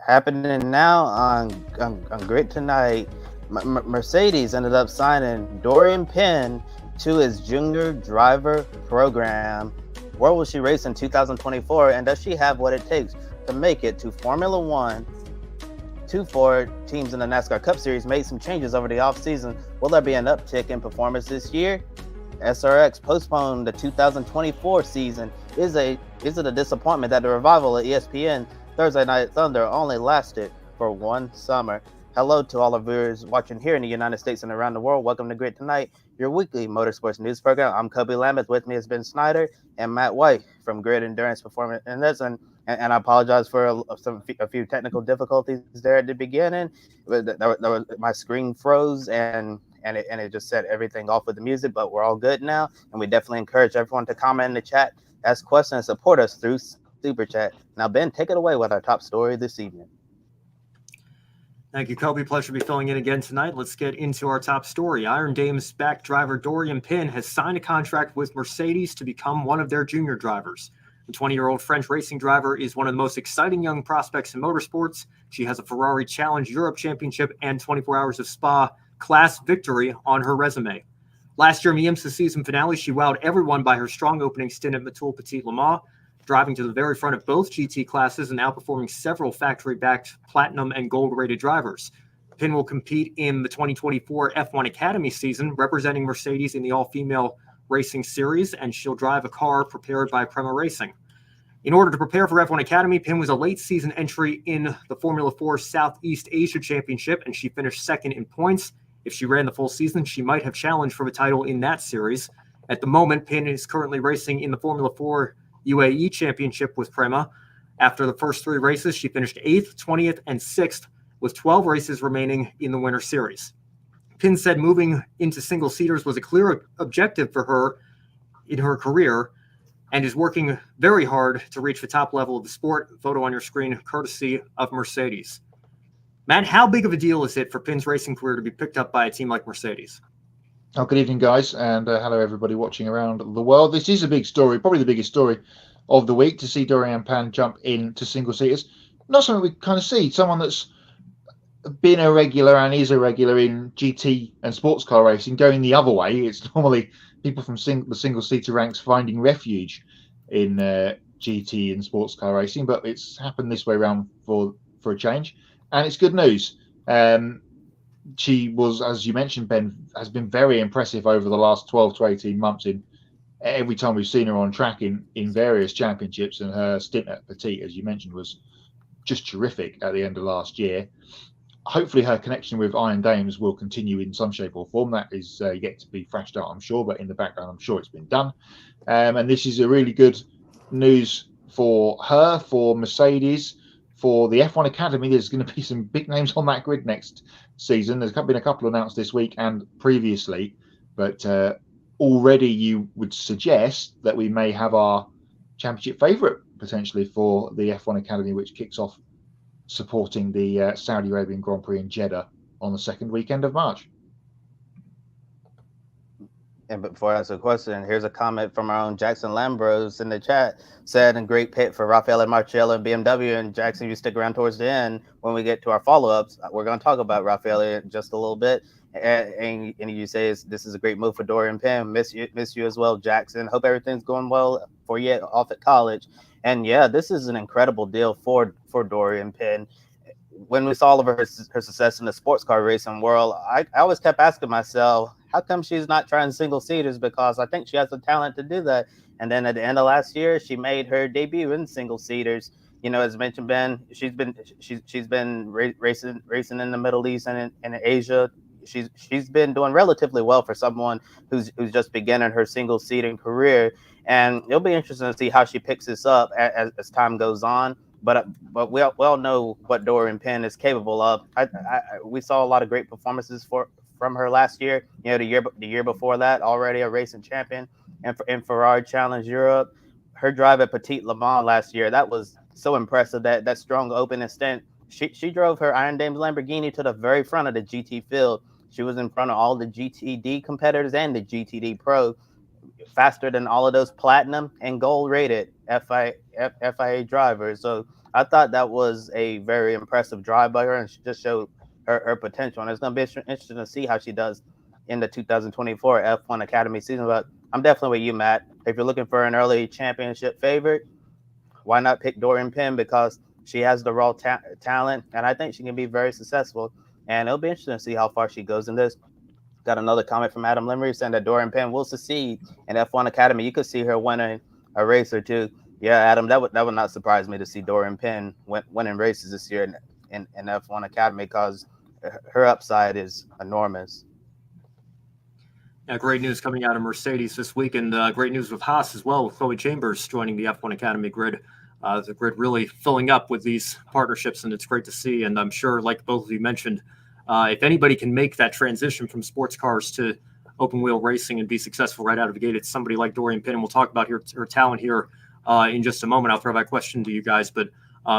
Happening now on Grid Tonight, Mercedes ended up signing Doriane Pin to his junior driver program. Where will she race in 2024, and does she have what it takes to make it to Formula One? Two Ford teams in the NASCAR Cup Series made some changes over the offseason. Will there be an uptick in performance this year? SRX postponed the 2024 season. Is it a disappointment that the revival of ESPN Thursday Night Thunder only lasted for one summer? Hello to all our viewers watching here in the United States and around the world. Welcome to Grid Tonight, your weekly motorsports news program. I'm Kobe Lambeth. With me has Ben Snyder and Matt White from Grid Endurance Performance. And I apologize for a few technical difficulties there at the beginning. My screen froze and it just set everything off with the music, but we're all good now. And we definitely encourage everyone to comment in the chat, ask questions, and support us through Super Chat. Now, Ben, take it away with our top story this evening. Thank you, Kobe. Pleasure to be filling in again tonight. Let's get into our top story. Iron Dame's back driver Doriane Pin has signed a contract with Mercedes to become one of their junior drivers. The 20-year-old French racing driver is one of the most exciting young prospects in motorsports. She has a Ferrari Challenge Europe Championship and 24 Hours of Spa class victory on her resume. Last year in the IMSA season finale, she wowed everyone by her strong opening stint at Motul Petit Le Mans, driving to the very front of both GT classes and outperforming several factory-backed platinum and gold-rated drivers. Pin will compete in the 2024 F1 Academy season, representing Mercedes in the all-female racing series, and she'll drive a car prepared by Prema Racing. In order to prepare for F1 Academy, Pin was a late-season entry in the Formula 4 Southeast Asia Championship, and she finished second in points. If she ran the full season, she might have challenged for a title in that series. At the moment, Pin is currently racing in the Formula 4 UAE Championship with Prema. After the first three races, she finished 8th, 20th, and 6th, with 12 races remaining in the Winter Series. Pin said moving into single-seaters was a clear objective for her in her career and is working very hard to reach the top level of the sport. Photo on your screen, courtesy of Mercedes. Matt, how big of a deal is it for Pin's racing career to be picked up by a team like Mercedes? Oh, good evening, guys, and hello, everybody watching around the world. This is a big story, probably the biggest story of the week, to see Doriane Pin jump into single-seaters. Not something we kind of see. Someone that's been a regular and is a regular in GT and sports car racing, going the other way. It's normally people from the single-seater ranks finding refuge in GT and sports car racing, but it's happened this way around for a change, and it's good news. She was, as you mentioned, Ben, has been very impressive over the last 12 to 18 months in every time we've seen her on track in various championships, and her stint at Petit, as you mentioned, was just terrific at the end of last year. Hopefully her connection with Iron Dames will continue in some shape or form. That is yet to be thrashed out, I'm sure, but in the background, I'm sure it's been done. And this is a really good news for her, for Mercedes, for the F1 Academy. There's going to be some big names on that grid next season. There's been a couple announced this week and previously, but already you would suggest that we may have our championship favourite potentially for the F1 Academy, which kicks off supporting the Saudi Arabian Grand Prix in Jeddah on the second weekend of March. And before I ask a question, here's a comment from our own Jackson Lambros in the chat. Said, "In great pit for Rafael and Marcello and BMW." And Jackson, you stick around towards the end when we get to our follow-ups. We're going to talk about Rafael in just a little bit. And you say this is a great move for Doriane Pin. Miss you as well, Jackson. Hope everything's going well for you off at college. And yeah, this is an incredible deal for Doriane Pin. When we saw all of her success in the sports car racing world, I always kept asking myself, how come she's not trying single-seaters? Because I think she has the talent to do that. And then at the end of last year, she made her debut in single-seaters. You know, as mentioned, Ben, she's been racing in the Middle East and in Asia. She's been doing relatively well for someone who's just beginning her single-seating career. And it'll be interesting to see how she picks this up as time goes on. But we all know what Doriane Pin is capable of. We saw a lot of great performances from her last year. You know, the year before that, already a racing champion and in Ferrari Challenge Europe. Her drive at Petit Le Mans last year, that was so impressive. That strong opening stint. She drove her Iron Dames Lamborghini to the very front of the GT field. She was in front of all the GTD competitors and the GTD Pro, faster than all of those platinum and gold rated FIA drivers. So I thought that was a very impressive drive by her, and she just showed her potential. And it's going to be interesting to see how she does in the 2024 F1 Academy season. But I'm definitely with you, Matt. If you're looking for an early championship favorite, why not pick Doriane Pin? Because she has the raw talent, and I think she can be very successful. And it'll be interesting to see how far she goes in this. Got another comment from Adam Limmery saying that Doriane Pin will succeed in F1 Academy. You could see her winning a race or two. Yeah, Adam, that would not surprise me to see Doriane Pin winning races this year in F1 Academy because her upside is enormous. Yeah, great news coming out of Mercedes this week, and great news with Haas as well, with Chloe Chambers joining the F1 Academy grid. The grid really filling up with these partnerships, and it's great to see. And I'm sure, like both of you mentioned, if anybody can make that transition from sports cars to open wheel racing and be successful right out of the gate, it's somebody like Doriane Pin. And we'll talk about her talent here in just a moment. I'll throw that question to you guys. But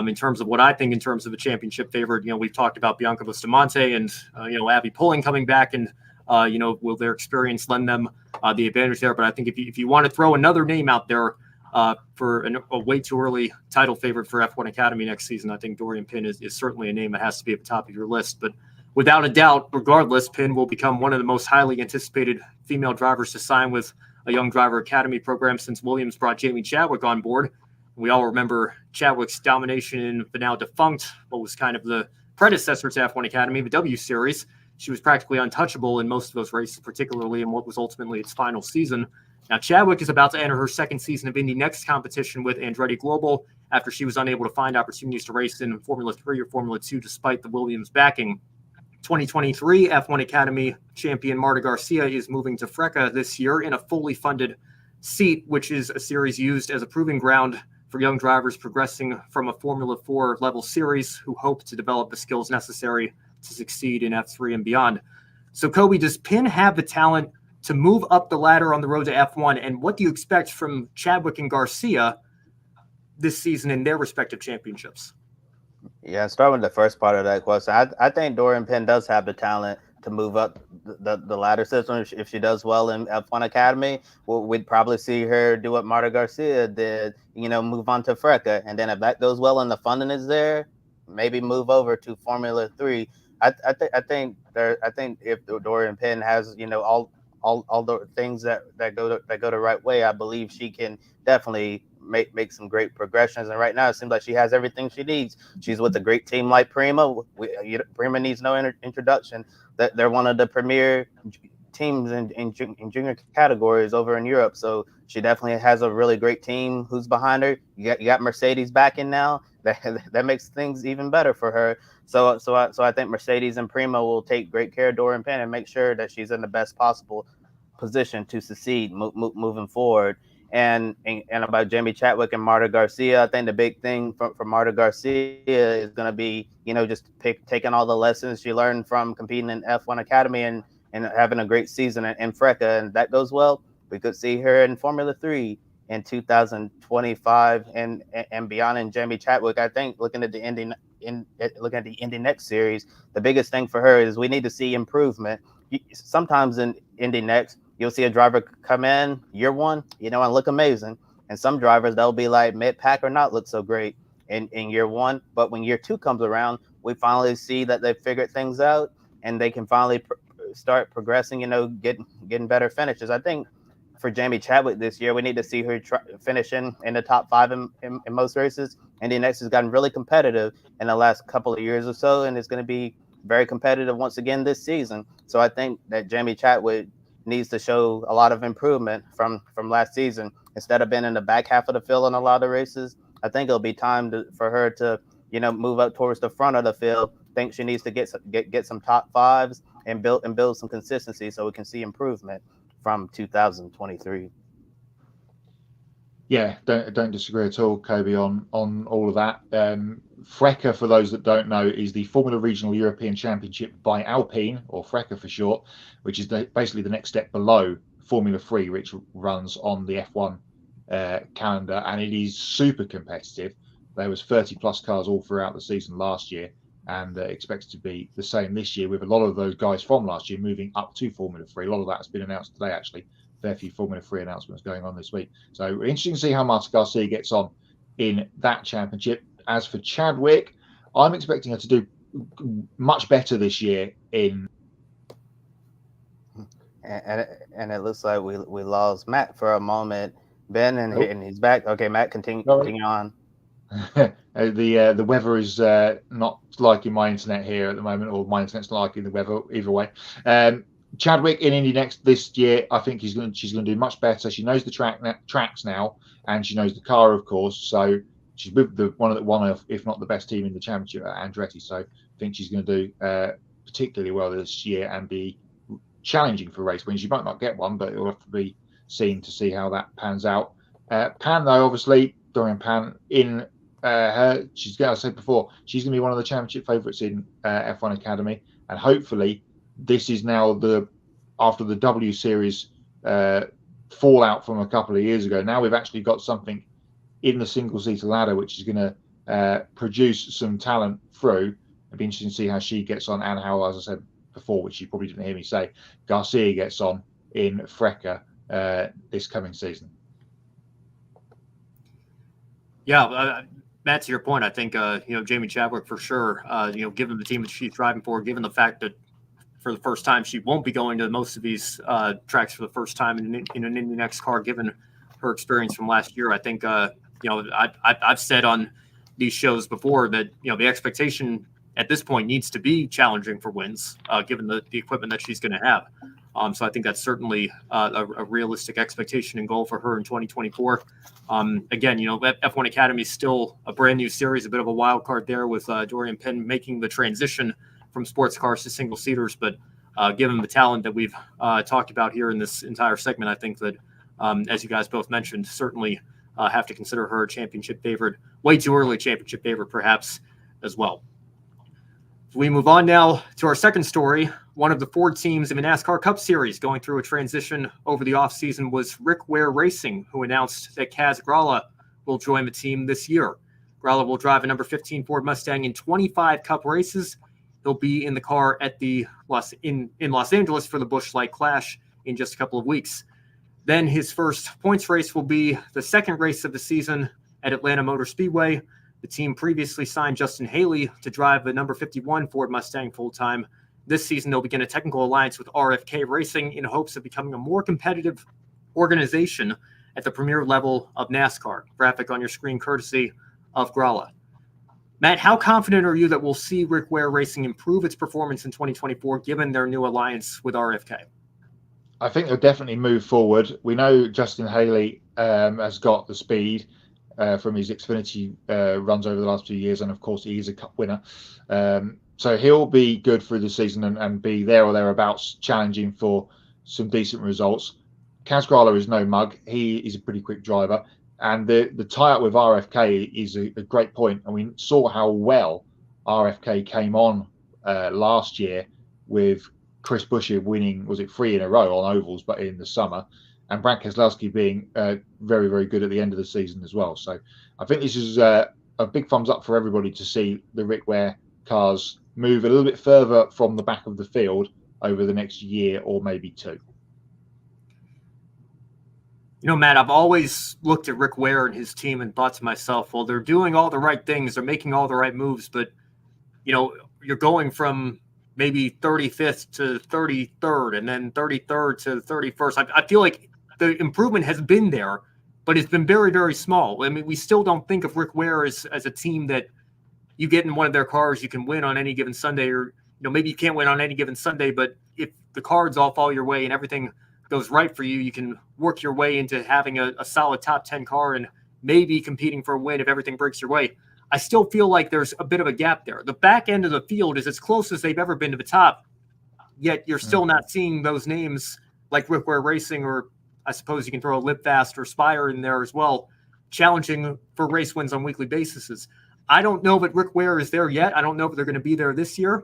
in terms of what I think in terms of a championship favorite, we've talked about Bianca Bustamante and, Abby Pulling coming back, and will their experience lend them the advantage there? But I think if you want to throw another name out there for a way too early title favorite for F1 Academy next season, I think Doriane Pin is certainly a name that has to be at the top of your list. But without a doubt, regardless, Pin will become one of the most highly anticipated female drivers to sign with a young driver academy program since Williams brought Jamie Chadwick on board. We all remember Chadwick's domination in the now defunct, what was kind of the predecessor to F1 Academy, the W Series. She was practically untouchable in most of those races, particularly in what was ultimately its final season. Now, Chadwick is about to enter her second season of Indy Next competition with Andretti Global after she was unable to find opportunities to race in Formula 3 or Formula 2 despite the Williams backing. 2023 F1 Academy champion Marta Garcia is moving to FRECA this year in a fully funded seat, which is a series used as a proving ground for young drivers progressing from a Formula 4 level series who hope to develop the skills necessary to succeed in F3 and beyond. So, Kobe, does Pin have the talent to move up the ladder on the road to F1? And what do you expect from Chadwick and Garcia this season in their respective championships? Yeah, start with the first part of that question. I think Doriane Pin does have the talent to move up the ladder system. If she does well in F1 Academy, we'd probably see her do what Marta Garcia did, move on to FRECA. And then if that goes well and the funding is there, maybe move over to Formula 3. I think if Doriane Pin has all the things that go the right way, I believe she can definitely make some great progressions. And right now it seems like she has everything she needs. She's with a great team like Prima. Prima needs no introduction. They're one of the premier teams in junior categories over in Europe. So she definitely has a really great team who's behind her. You got Mercedes backing now. That makes things even better for her. So I think Mercedes and Prima will take great care of Doriane Pin and make sure that she's in the best possible position to succeed moving forward. And about Jamie Chadwick and Marta Garcia, I think the big thing for Marta Garcia is going to be, just taking all the lessons she learned from competing in F1 Academy and having a great season in FRECA. And that goes well, we could see her in Formula 3 in 2025 and beyond. And Jamie Chadwick, I think, looking at the Indy Next series, the biggest thing for her is we need to see improvement. Sometimes in Indy Next, you'll see a driver come in year one, and look amazing. And some drivers, they'll be like mid-pack or not look so great in year one. But when year two comes around, we finally see that they've figured things out and they can finally start progressing, getting better finishes. I think for Jamie Chadwick this year, we need to see her finishing in the top 5 in most races. Indy Next has gotten really competitive in the last couple of years or so, and it's going to be very competitive once again this season. So I think that Jamie Chadwick needs to show a lot of improvement from last season. Instead of being in the back half of the field in a lot of races, I think it'll be time for her to, move up towards the front of the field. I think she needs to get some top 5s and build some consistency so we can see improvement from 2023. Yeah, don't disagree at all, Kobe, on all of that. FRECA, for those that don't know, is the Formula Regional European Championship by Alpine, or FRECA for short, which is basically the next step below Formula 3, which runs on the F1 calendar, and it is super competitive. There was 30-plus cars all throughout the season last year, and expected to be the same this year, with a lot of those guys from last year moving up to Formula 3. A lot of that has been announced today, actually, fair few Formula 3 announcements going on this week. So interesting to see how Marta Garcia gets on in that championship. As for Chadwick, I'm expecting her to do much better this year in. And it looks like we lost Matt for a moment, Ben, and he's back. Okay, Matt, continue on. The weather is not liking my internet here at the moment, or my internet's not liking the weather. Either way, Chadwick in Indy this year, I think she's going to do much better. She knows the tracks now, and she knows the car, of course. So she's with one of, if not the best team in the championship at Andretti. So I think she's going to do particularly well this year and be challenging for race wins. You might not get one, but it will have to be seen to see how that pans out. Pan, though, obviously, Doriane Pin in her, I said before, she's going to be one of the championship favourites in F1 Academy, and hopefully this is now after the W Series fallout from a couple of years ago. Now we've actually got something in the single-seater ladder which is going to produce some talent through. It'd be interesting to see how she gets on, and how, as I said before, which you probably didn't hear me say, Garcia gets on in Freca this coming season. Yeah, Matt, to your point, I think Jamie Chadwick for sure. Given the team that she's driving for, given the fact that for the first time she won't be going to most of these tracks for the first time in an Indy Next car, given her experience from last year, I think I've said on these shows before that the expectation at this point needs to be challenging for wins, given the equipment that she's going to have. So I think that's certainly a realistic expectation and goal for her in 2024. Again, F1 Academy is still a brand new series, a bit of a wild card there with Doriane Pin making the transition from sports cars to single seaters. But given the talent that we've talked about here in this entire segment, I think that, as you guys both mentioned, certainly have to consider her a championship favorite, way too early championship favorite perhaps as well. We move on now to our second story. One of the Ford teams in the NASCAR Cup Series going through a transition over the offseason was Rick Ware Racing, who announced that Kaz Grala will join the team this year. Grala will drive a number 15 Ford Mustang in 25 Cup races. He'll be in the car at in Los Angeles for the Busch Light Clash in just a couple of weeks. Then his first points race will be the second race of the season at Atlanta Motor Speedway. The team previously signed Justin Haley to drive the number 51 Ford Mustang full-time. This season, they'll begin a technical alliance with RFK Racing in hopes of becoming a more competitive organization at the premier level of NASCAR. Graphic on your screen courtesy of Grala. Matt, how confident are you that we'll see Rick Ware Racing improve its performance in 2024 given their new alliance with RFK? I think they'll definitely move forward. We know Justin Haley has got the speed from his Xfinity runs over the last few years, and of course he is a Cup winner. So he'll be good through the season and be there or thereabouts challenging for some decent results. Kaz Grala is no mug. He is a pretty quick driver. And the tie-up with RFK is a great point. And we saw how well RFK came on last year with Chris Buescher winning, was it 3 in a row on ovals, but in the summer. And Brad Keselowski being very, very good at the end of the season as well. So I think this is a big thumbs up for everybody to see the Rick Ware cars move a little bit further from the back of the field over the next year or maybe two. Matt, I've always looked at Rick Ware and his team and thought to myself, well, they're doing all the right things. They're making all the right moves. But, you're going from maybe 35th to 33rd and then 33rd to 31st. I feel like the improvement has been there, but it's been very, very small. I mean, we still don't think of Rick Ware as a team that you get in one of their cars, you can win on any given Sunday, or, maybe you can't win on any given Sunday, but if the cards all fall your way and everything goes right for you, you can work your way into having a solid top 10 car and maybe competing for a win if everything breaks your way. I still feel like there's a bit of a gap there. The back end of the field is as close as they've ever been to the top, yet you're still not seeing those names like Rick Ware Racing, or I suppose you can throw a Live Fast or Spire in there as well, challenging for race wins on weekly basis. I don't know that Rick Ware is there yet. I don't know if they're going to be there this year.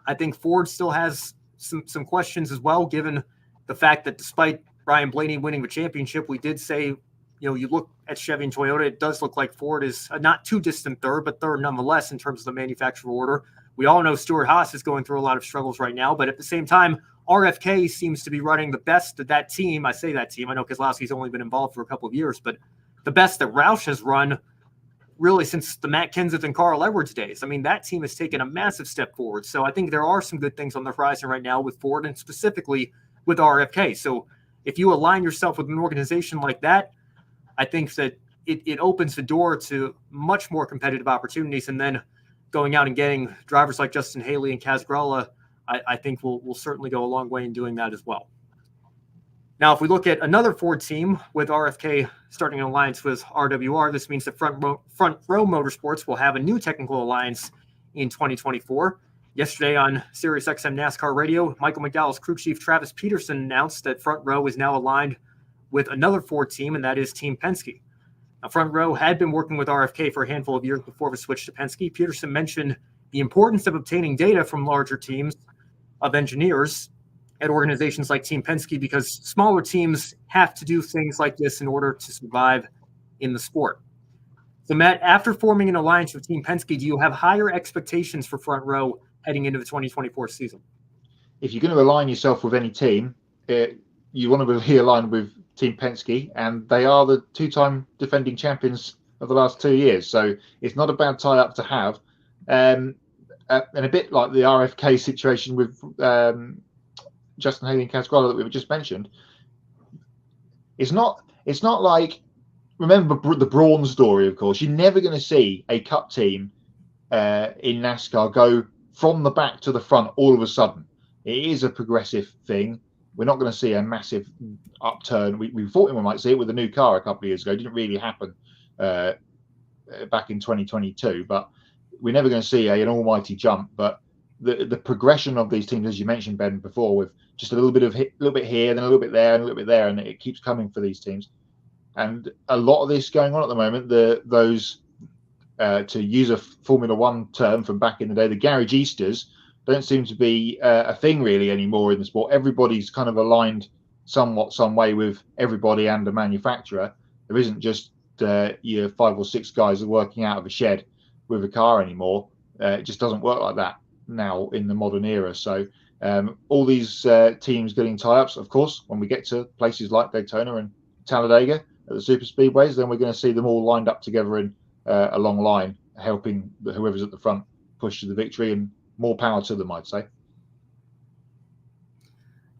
I think Ford still has some questions as well, given the fact that despite Ryan Blaney winning the championship, we did say, you look at Chevy and Toyota, it does look like Ford is a not too distant third, but third nonetheless in terms of the manufacturer order. We all know Stuart Haas is going through a lot of struggles right now, but at the same time, RFK seems to be running the best of that team. I say that team. I know Keselowski's only been involved for a couple of years, but the best that Roush has run really since the Matt Kenseth and Carl Edwards days. I mean, that team has taken a massive step forward. So I think there are some good things on the horizon right now with Ford and specifically with RFK. So if you align yourself with an organization like that, I think that it opens the door to much more competitive opportunities. And then going out and getting drivers like Justin Haley and Kaz Gralla, I think will certainly go a long way in doing that as well. Now, if we look at another Ford team with RFK starting an alliance with RWR, this means that Front Row Motorsports will have a new technical alliance in 2024. Yesterday on SiriusXM NASCAR Radio, Michael McDowell's crew chief Travis Peterson announced that Front Row is now aligned with another Ford team, and that is Team Penske. Now, Front Row had been working with RFK for a handful of years before the switch to Penske. Peterson mentioned the importance of obtaining data from larger teams of engineers at organizations like Team Penske, because smaller teams have to do things like this in order to survive in the sport. So, Matt, after forming an alliance with Team Penske, do you have higher expectations for Front Row heading into the 2024 season? If you're going to align yourself with any team, you want to be aligned with Team Penske, and they are the two-time defending champions of the last 2 years. So it's not a bad tie-up to have. And a bit like the RFK situation with Justin Haley and Kaz Gralla that we just mentioned, it's not like, remember the Brawn story, of course. You're never going to see a Cup team in NASCAR go from the back to the front all of a sudden. It is a progressive thing. We're not going to see a massive upturn. We thought we might see it with a new car a couple of years ago. It didn't really happen back in 2022, but we're never going to see an almighty jump. But the progression of these teams, as you mentioned, Ben, before, with just a little bit here, then a little bit there, and a little bit there, and it keeps coming for these teams. And a lot of this going on at the moment. Those to use a Formula One term from back in the day, the garageistas don't seem to be a thing really anymore in the sport. Everybody's kind of aligned somewhat, some way with everybody and the manufacturer. There isn't just your 5 or 6 guys are working out of a shed with a car anymore. It just doesn't work like that now in the modern era. So all these teams getting tie-ups, of course, when we get to places like Daytona and Talladega at the super speedways, then we're going to see them all lined up together in a long line, helping whoever's at the front push to the victory, and more power to them, I'd say.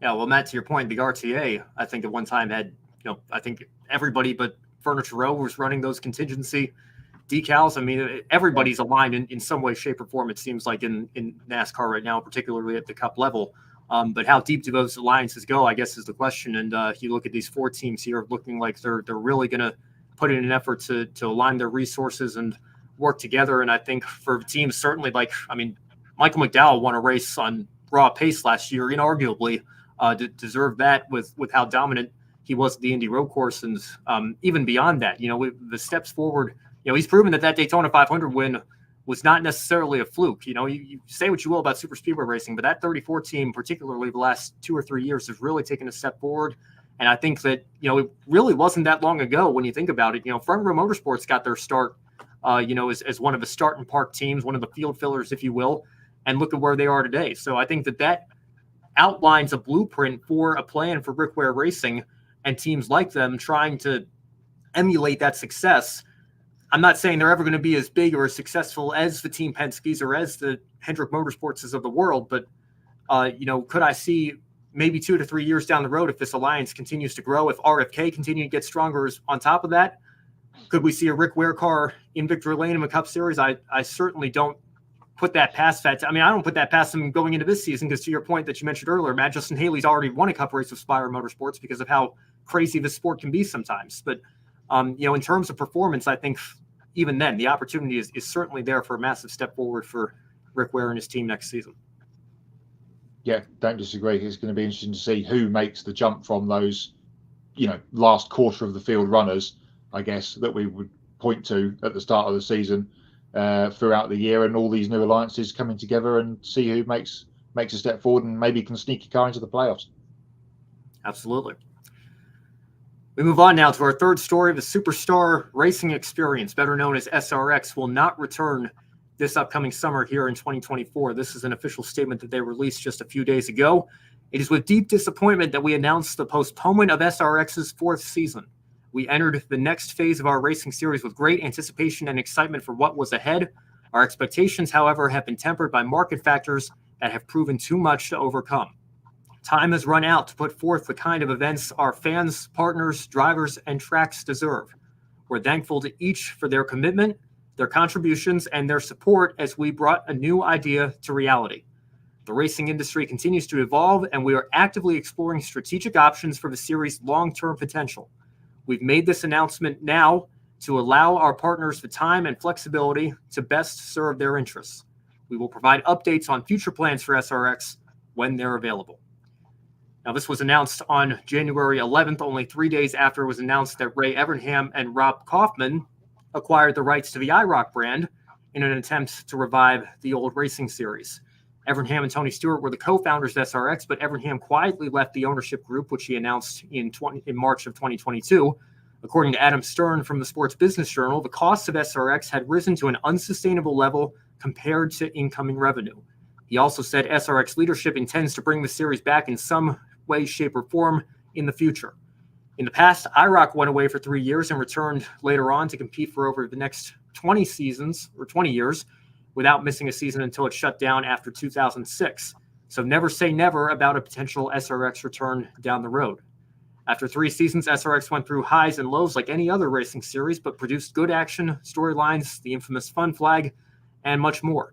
Yeah, well, Matt, to your point, the RTA, I think at one time had, I think everybody but Furniture Row was running those contingency decals. I mean, everybody's aligned in some way, shape, or form, it seems like in NASCAR right now, particularly at the Cup level. But how deep do those alliances go, I guess, is the question. And you look at these 4 teams here looking like they're really going to put in an effort to align their resources and work together. And I think for teams, certainly Michael McDowell won a race on raw pace last year, inarguably deserved that with how dominant he was at the Indy Road Course. And even beyond that, the steps forward, he's proven that Daytona 500 win was not necessarily a fluke. You say what you will about super speedway racing, but that 34 team, particularly the last 2 or 3 years, has really taken a step forward. And I think that, it really wasn't that long ago when you think about it. Front Row Motorsports got their start, as one of the start and park teams, one of the field fillers, if you will, and look at where they are today. So I think that outlines a blueprint for a plan for Rick Ware Racing and teams like them trying to emulate that success. I'm not saying they're ever going to be as big or as successful as the Team Penske's or as the Hendrick Motorsports of the world, but could I see maybe 2 to 3 years down the road, if this alliance continues to grow, if RFK continue to get stronger on top of that, could we see a Rick Ware car in Victory Lane in the Cup Series? I certainly don't put that past that. I don't put that past them going into this season, because to your point that you mentioned earlier, Matt, Justin Haley's already won a Cup race with Spire Motorsports because of how crazy this sport can be sometimes. But, in terms of performance, I think even then the opportunity is certainly there for a massive step forward for Rick Ware and his team next season. Yeah, don't disagree. It's going to be interesting to see who makes the jump from those, last quarter of the field runners, I guess, that we would point to at the start of the season throughout the year, and all these new alliances coming together, and see who makes a step forward and maybe can sneak a car into the playoffs. Absolutely. We move on now to our third story. The Superstar Racing Experience, better known as SRX, will not return this upcoming summer here in 2024. This is an official statement that they released just a few days ago. It is with deep disappointment that we announce the postponement of SRX's 4th season. We entered the next phase of our racing series with great anticipation and excitement for what was ahead. Our expectations, however, have been tempered by market factors that have proven too much to overcome. Time has run out to put forth the kind of events our fans, partners, drivers, and tracks deserve. We're thankful to each for their commitment, their contributions, and their support as we brought a new idea to reality. The racing industry continues to evolve, and we are actively exploring strategic options for the series' long-term potential. We've made this announcement now to allow our partners the time and flexibility to best serve their interests. We will provide updates on future plans for SRX when they're available. Now, this was announced on January 11th, only 3 days after it was announced that Ray Evernham and Rob Kaufman acquired the rights to the IROC brand in an attempt to revive the old racing series. Evernham and Tony Stewart were the co-founders of SRX, but Evernham quietly left the ownership group, which he announced in March of 2022. According to Adam Stern from the Sports Business Journal, the cost of SRX had risen to an unsustainable level compared to incoming revenue. He also said SRX leadership intends to bring the series back in some way, shape, or form in the future. In the past, IROC went away for 3 years and returned later on to compete for over the next 20 seasons or 20 years without missing a season until it shut down after 2006. So never say never about a potential SRX return down the road. After 3 seasons, SRX went through highs and lows like any other racing series, but produced good action, storylines, the infamous fun flag, and much more.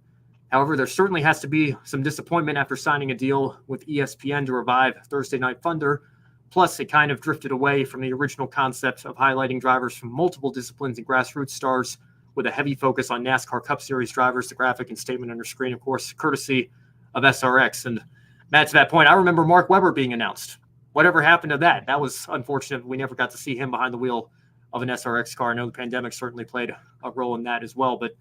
However, there certainly has to be some disappointment after signing a deal with ESPN to revive Thursday Night Thunder. Plus, it kind of drifted away from the original concept of highlighting drivers from multiple disciplines and grassroots stars with a heavy focus on NASCAR Cup Series drivers. The graphic and statement on your screen, of course, courtesy of SRX. And Matt, to that point, I remember Mark Webber being announced. Whatever happened to that? That was unfortunate. We never got to see him behind the wheel of an SRX car. I know the pandemic certainly played a role in that as well, but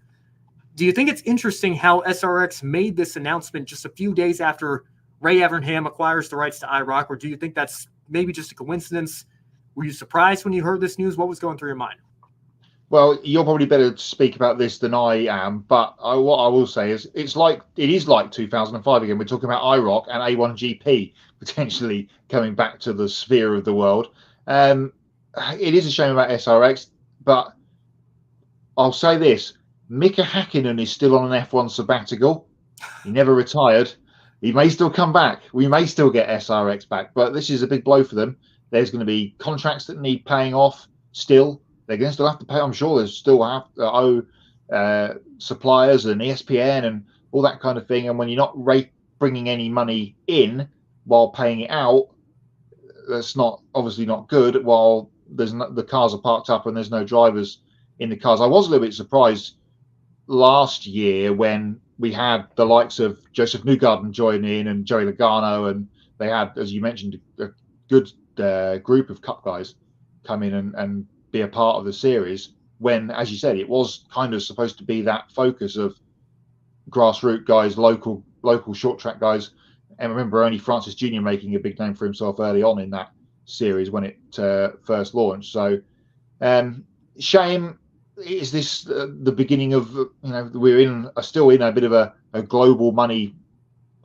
do you think it's interesting how SRX made this announcement just a few days after Ray Evernham acquires the rights to IROC, or do you think that's maybe just a coincidence? Were you surprised when you heard this news? What was going through your mind? Well, you're probably better to speak about this than I am, but what I will say is it is like 2005 again. We're talking about IROC and A1GP potentially coming back to the sphere of the world. It is a shame about SRX, but I'll say this. Mika Hakkinen is still on an F1 sabbatical. He never retired. He may still come back. We may still get SRX back, but this is a big blow for them. There's going to be contracts that need paying off still. They're going to still have to pay. I'm sure they still have to owe suppliers and ESPN and all that kind of thing. And when you're not bringing any money in while paying it out, that's obviously not good. While the cars are parked up and there's no drivers in the cars. I was a little bit surprised last year when we had the likes of Joseph Newgarden join in and Joey Logano, and they had, as you mentioned, a good group of Cup guys come in and be a part of the series when, as you said, it was kind of supposed to be that focus of grassroots guys, local short track guys. And remember, only Francis Jr. making a big name for himself early on in that series when it first launched. So shame. Is this the beginning of, we're still in a bit of a global money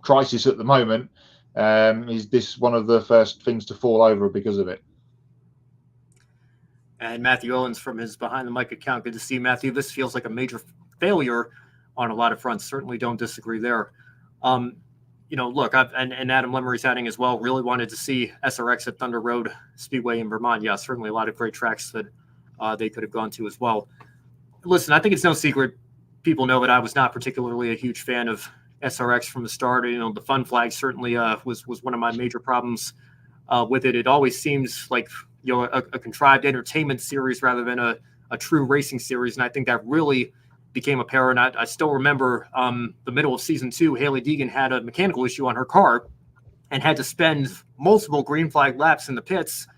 crisis at the moment? Is this one of the first things to fall over because of it? And Matthew Owens from his Behind the Mic account. Good to see, Matthew. This feels like a major failure on a lot of fronts. Certainly don't disagree there. Look, and Adam Lemery's adding as well, really wanted to see SRX at Thunder Road Speedway in Vermont. Yeah, certainly a lot of great tracks that they could have gone to as well. Listen, I think it's no secret. People know that I was not particularly a huge fan of SRX from the start. The fun flag certainly was one of my major problems with it. It always seems like a contrived entertainment series rather than a true racing series, and I think that really became apparent. I still remember the middle of season 2, Hailie Deegan had a mechanical issue on her car and had to spend multiple green flag laps in the pits,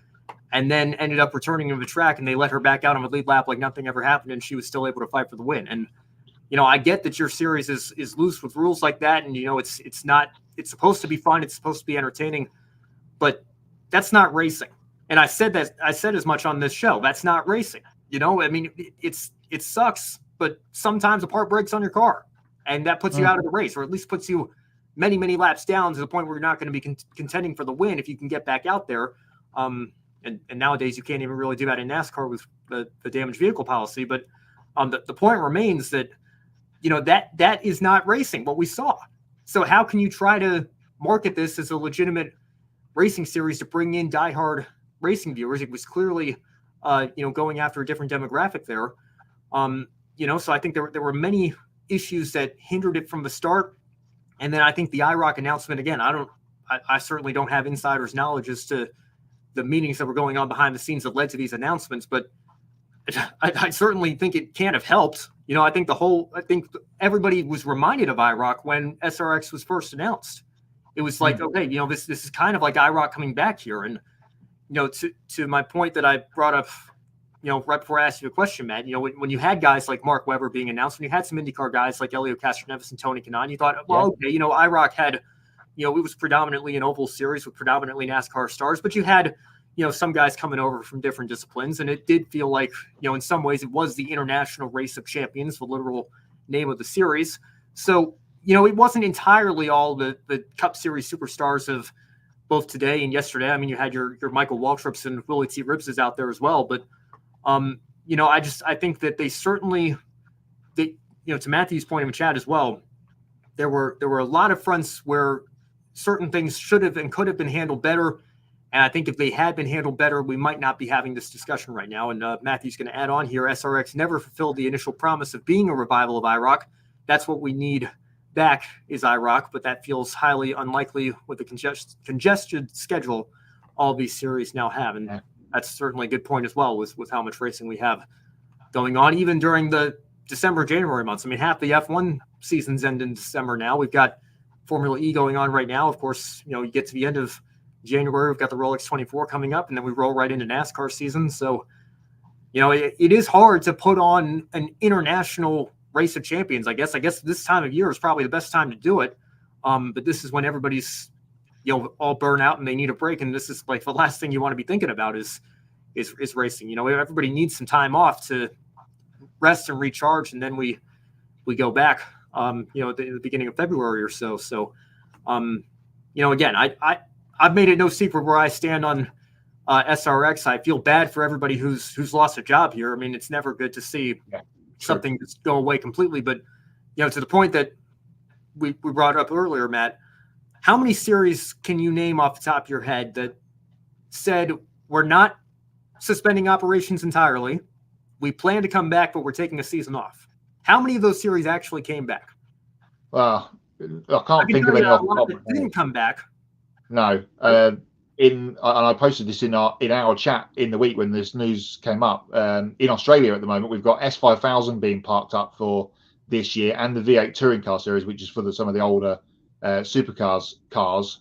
and then ended up returning to the track, and they let her back out on the lead lap like nothing ever happened, and she was still able to fight for the win. And I get that your series is loose with rules like that, and it's supposed to be fun, it's supposed to be entertaining, but that's not racing. And I said as much on this show. That's not racing. It sucks, but sometimes a part breaks on your car, and that puts you out of the race, or at least puts you many, many laps down to the point where you're not going to be contending for the win if you can get back out there. And nowadays you can't even really do that in NASCAR with the damaged vehicle policy. But the point remains that, that is not racing, what we saw. So how can you try to market this as a legitimate racing series to bring in diehard racing viewers? It was clearly, going after a different demographic there. So I think there were many issues that hindered it from the start. And then I think the IROC announcement, again, I certainly don't have insider's knowledge as to the meetings that were going on behind the scenes that led to these announcements, but I certainly think it can't have helped. I think everybody was reminded of IROC when SRX was first announced. It was like, okay, this is kind of like IROC coming back here. And, to my point that I brought up, right before I asked you a question, Matt, when you had guys like Mark Webber being announced, when you had some IndyCar guys like Elio Castroneves and Tony Kanaan, you thought, well, okay, IROC had, it was predominantly an oval series with predominantly NASCAR stars, but you had, some guys coming over from different disciplines. And it did feel like, in some ways it was the International Race of Champions, the literal name of the series. So, it wasn't entirely all the Cup Series superstars of both today and yesterday. I mean, you had your Michael Waltrips and Willie T. Ribbses out there as well. But, I think that they certainly, to Matthew's point in the chat as well, there were a lot of fronts where certain things should have and could have been handled better. And I think if they had been handled better, we might not be having this discussion right now. And Matthew's going to add on here, SRX never fulfilled the initial promise of being a revival of IROC. That's what we need back is IROC, but that feels highly unlikely with the congested schedule all these series now have. And that's certainly a good point as well with how much racing we have going on, even during the December, January months. I mean, half the F1 seasons end in December now. We've got Formula E going on right now. Of course, you get to the end of January, we've got the Rolex 24 coming up, and then we roll right into NASCAR season. So, it is hard to put on an international race of champions. I guess this time of year is probably the best time to do it. But this is when everybody's, all burn out and they need a break. And this is like the last thing you want to be thinking about is racing. Everybody needs some time off to rest and recharge. And then we go back, at the beginning of February or so. So, again, I've made it no secret where I stand on SRX. I feel bad for everybody who's lost a job here. I mean, it's never good to see something just go away completely. But, to the point that we brought up earlier, Matt, how many series can you name off the top of your head that said we're not suspending operations entirely, we plan to come back, but we're taking a season off? How many of those series actually came back? Well, I can't think of any off the top of my head. Didn't come back. No. And I posted this in our chat in the week when this news came up. In Australia at the moment, we've got S5000 being parked up for this year, and the V8 Touring Car Series, which is for some of the older supercars cars.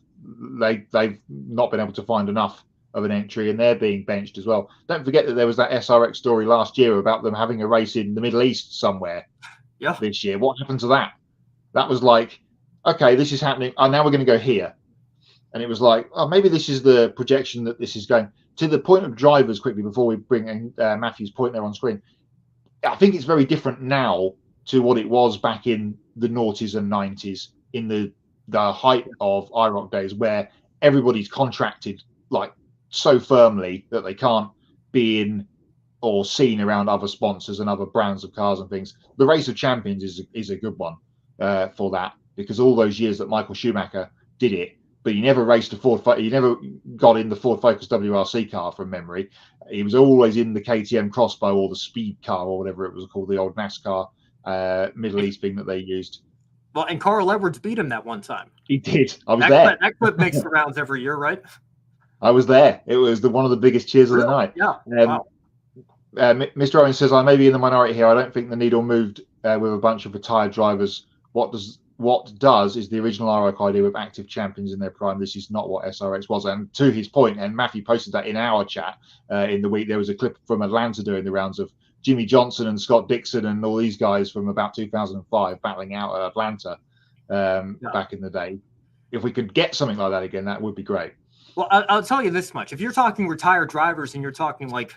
They've not been able to find enough of an entry, and they're being benched as well. Don't forget that there was that SRX story last year about them having a race in the Middle East somewhere this year. What happened to that? That was like, okay, this is happening. Oh, now we're going to go here. And it was like, oh, maybe this is the projection that this is going. To the point of drivers, quickly, before we bring in Matthew's point there on screen, I think it's very different now to what it was back in the noughties and 90s, in the height of IROC days, where everybody's contracted like so firmly that they can't be in or seen around other sponsors and other brands of cars and things. The Race of Champions is a good one for that, because all those years that Michael Schumacher did it, but he never raced a Ford. He never got in the Ford Focus WRC car from memory. He was always in the KTM Crossbow or the Speed car or whatever it was called, the old NASCAR Middle East thing that they used. Well, and Carl Edwards beat him that one time. He did. I was there. That clip makes the rounds every year, right? I was there. It was one of the biggest cheers of the night. Yeah. Wow. Mr. Owens says, I may be in the minority here. I don't think the needle moved with a bunch of retired drivers. What does is the original IROC idea with active champions in their prime. This is not what SRX was. And to his point, and Matthew posted that in our chat in the week, there was a clip from Atlanta doing the rounds of Jimmy Johnson and Scott Dixon and all these guys from about 2005 battling out at Atlanta back in the day. If we could get something like that again, that would be great. Well, I'll tell you this much. If you're talking retired drivers and you're talking like,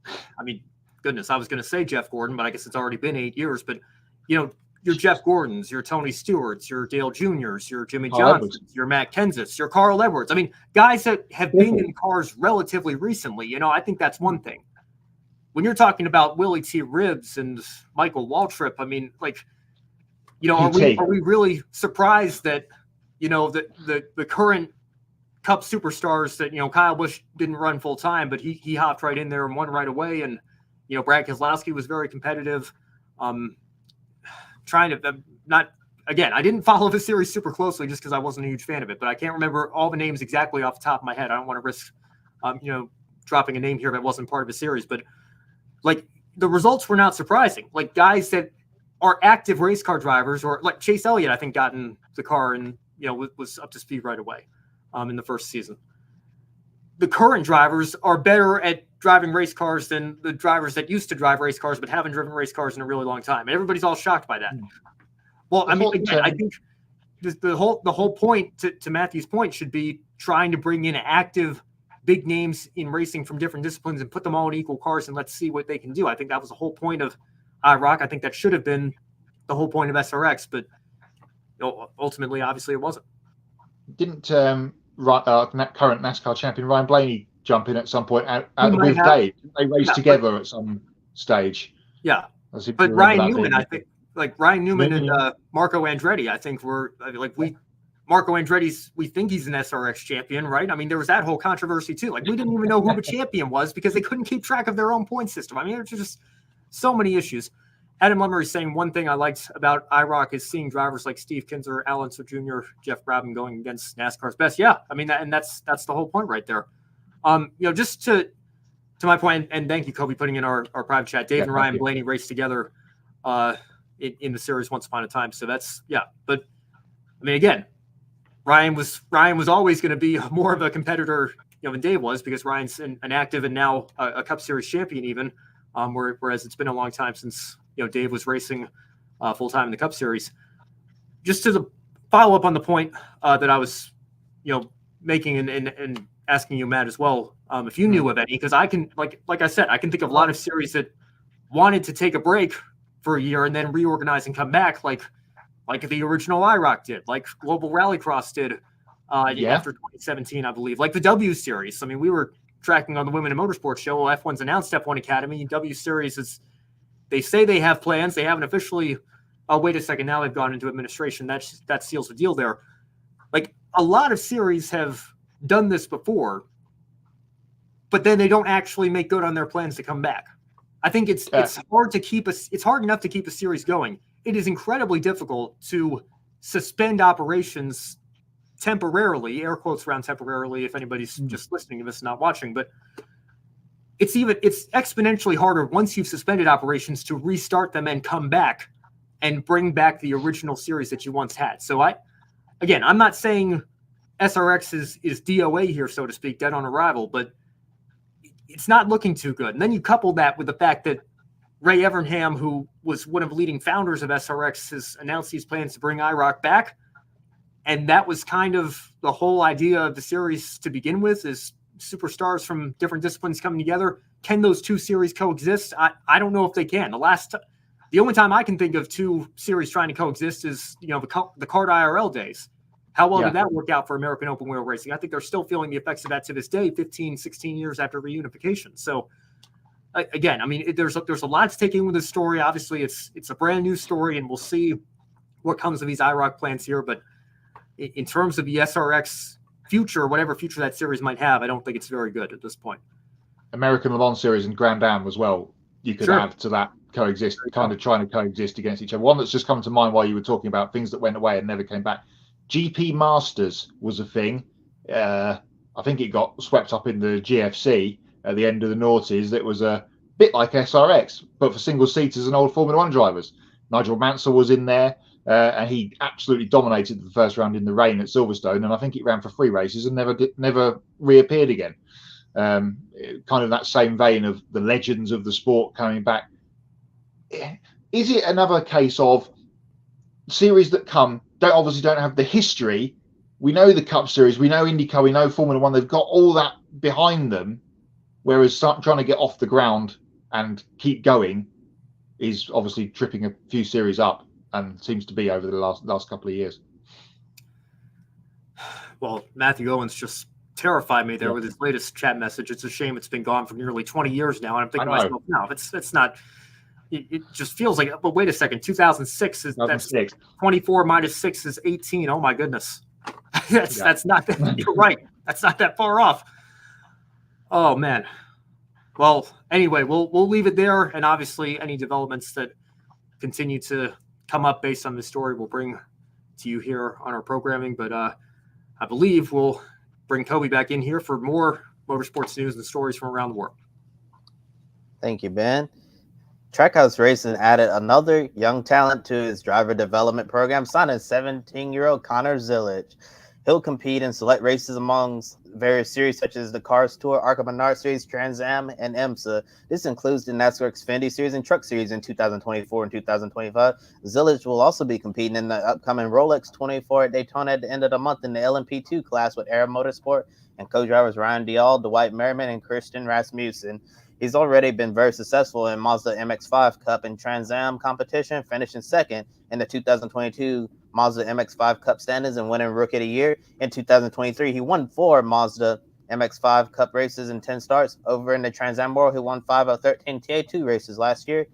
I mean, goodness, I was going to say Jeff Gordon, but I guess it's already been 8 years. But, you're your Jeff Gordons, your Tony Stewarts, your Dale Juniors, your Jimmy Carl Johnsons, Edwards. your Matt Kenseths, your Carl Edwards. I mean, guys that have been in cars relatively recently. I think that's one thing. When you're talking about Willie T. Ribbs and Michael Waltrip, I mean, like, are we really surprised that, the current Cup superstars that, Kyle Busch didn't run full time, but he hopped right in there and won right away. And, Brad Keselowski was very competitive. I didn't follow the series super closely just because I wasn't a huge fan of it, but I can't remember all the names exactly off the top of my head. I don't want to risk, dropping a name here that wasn't part of the series, but like the results were not surprising. Like guys that are active race car drivers, or like Chase Elliott, I think got in the car and, was up to speed right away in the first season. The current drivers are better at driving race cars than the drivers that used to drive race cars but haven't driven race cars in a really long time. And everybody's all shocked by that. Well, I mean, again, I think the whole point to Matthew's point should be trying to bring in active big names in racing from different disciplines and put them all in equal cars and let's see what they can do. I think that was the whole point of IROC. I think that should have been the whole point of SRX, but ultimately, obviously, it wasn't. Didn't current NASCAR champion Ryan Blaney jump in at some point out with Dave? They raced together at some stage. Yeah, but Ryan Newman, I think, like Ryan Newman and Marco Andretti, I think Marco Andretti's, we think he's an SRX champion, right? I mean, there was that whole controversy too. Like we didn't even know who the champion was because they couldn't keep track of their own point system. I mean, there's just so many issues. Adam Lemmer is saying one thing I liked about IROC is seeing drivers like Steve Kinzer, Al Unser Jr., Jeff Brabham going against NASCAR's best. Yeah, I mean, that's the whole point right there. Just to my point, and thank you, Kobe, putting in our private chat. Dave and Ryan Blaney raced together in the series once upon a time. So that's But I mean, again, Ryan was always going to be more of a competitor, than Dave was because Ryan's an active and now a Cup Series champion even. Whereas it's been a long time since Dave was racing full time in the Cup Series. Just to follow up on the point that I was making and asking you, Matt, as well, if you knew of any, because I can like I said, I can think of a lot of series that wanted to take a break for a year and then reorganize and come back, like the original IROC did, like Global Rallycross did after 2017, I believe, like the W Series. I mean, we were tracking on the Women in Motorsports show. Well, F1's announced F1 Academy. W Series is, they say they have plans. They haven't officially. Oh, wait a second. Now they've gone into administration. That seals the deal there. Like a lot of series have done this before, but then they don't actually make good on their plans to come back. I think it's hard to keep it's hard enough to keep a series going. It is incredibly difficult to suspend operations temporarily, air quotes around temporarily, if anybody's just listening to this and not watching, but it's exponentially harder once you've suspended operations to restart them and come back and bring back the original series that you once had. So I'm not saying SRX is DOA here, so to speak, dead on arrival, but it's not looking too good. And then you couple that with the fact that Ray Evernham, who was one of the leading founders of SRX, has announced these plans to bring IROC back. And that was kind of the whole idea of the series to begin with, is superstars from different disciplines coming together. Can those two series coexist? I don't know if they can. The only time I can think of two series trying to coexist is, the kart IRL days. How well did that work out for American open wheel racing? I think they're still feeling the effects of that to this day, 15, 16 years after reunification. So again, I mean, there's a lot to take in with this story. Obviously it's a brand new story and we'll see what comes of these IROC plans here. But in terms of the SRX future, whatever future that series might have, I don't think it's very good at this point. American Le Mans Series and Grand Am as well, you could add to that coexist, kind of trying to coexist against each other. One that's just come to mind while you were talking about things that went away and never came back. GP Masters was a thing. I think it got swept up in the GFC at the end of the noughties. That was a bit like SRX, but for single-seaters and old Formula One drivers. Nigel Mansell was in there. And he absolutely dominated the first round in the rain at Silverstone, and I think it ran for 3 races and never reappeared again. Kind of that same vein of the legends of the sport coming back. Is it another case of series that obviously don't have the history? We know the Cup Series, we know IndyCar, we know Formula One. They've got all that behind them, whereas trying to get off the ground and keep going is obviously tripping a few series up. and seems to be over the last couple of years. Well, Matthew Owens just terrified me there Yeah. with his latest chat message. It's a shame it's been gone for nearly 20 years now. And I'm thinking to I know. myself, no, it's not. It just feels like, but wait a second, 2006 is that's 2006. 24 minus 6 is 18. Oh my goodness. That's not that. You're right. That's not that far off. Oh man. Well, anyway, we'll leave it there. And obviously any developments that continue to come up based on this story we'll bring to you here on our programming. But I believe we'll bring Toby back in here for more motorsports news and stories from around the world. Thank you, Ben. Trackhouse Racing added another young talent to its driver development program, signing 17-year-old Connor Zilic. He'll compete in select races amongst various series such as the Cars Tour, ARCA Menard Series, Trans Am, and IMSA. This includes the NASCAR Xfinity Series and Truck Series in 2024 and 2025. Zilic will also be competing in the upcoming Rolex 24 at Daytona at the end of the month in the LMP2 class with Air Motorsport and co-drivers Ryan Dial, Dwight Merriman, and Christian Rasmussen. He's already been very successful in Mazda MX-5 Cup and Trans Am competition, finishing second in the 2022 Mazda MX-5 Cup standings and winning Rookie of the Year. In 2023, he won 4 Mazda MX-5 Cup races and 10 starts. Over in the Trans Am world, he won 5 of 13 TA2 races last year,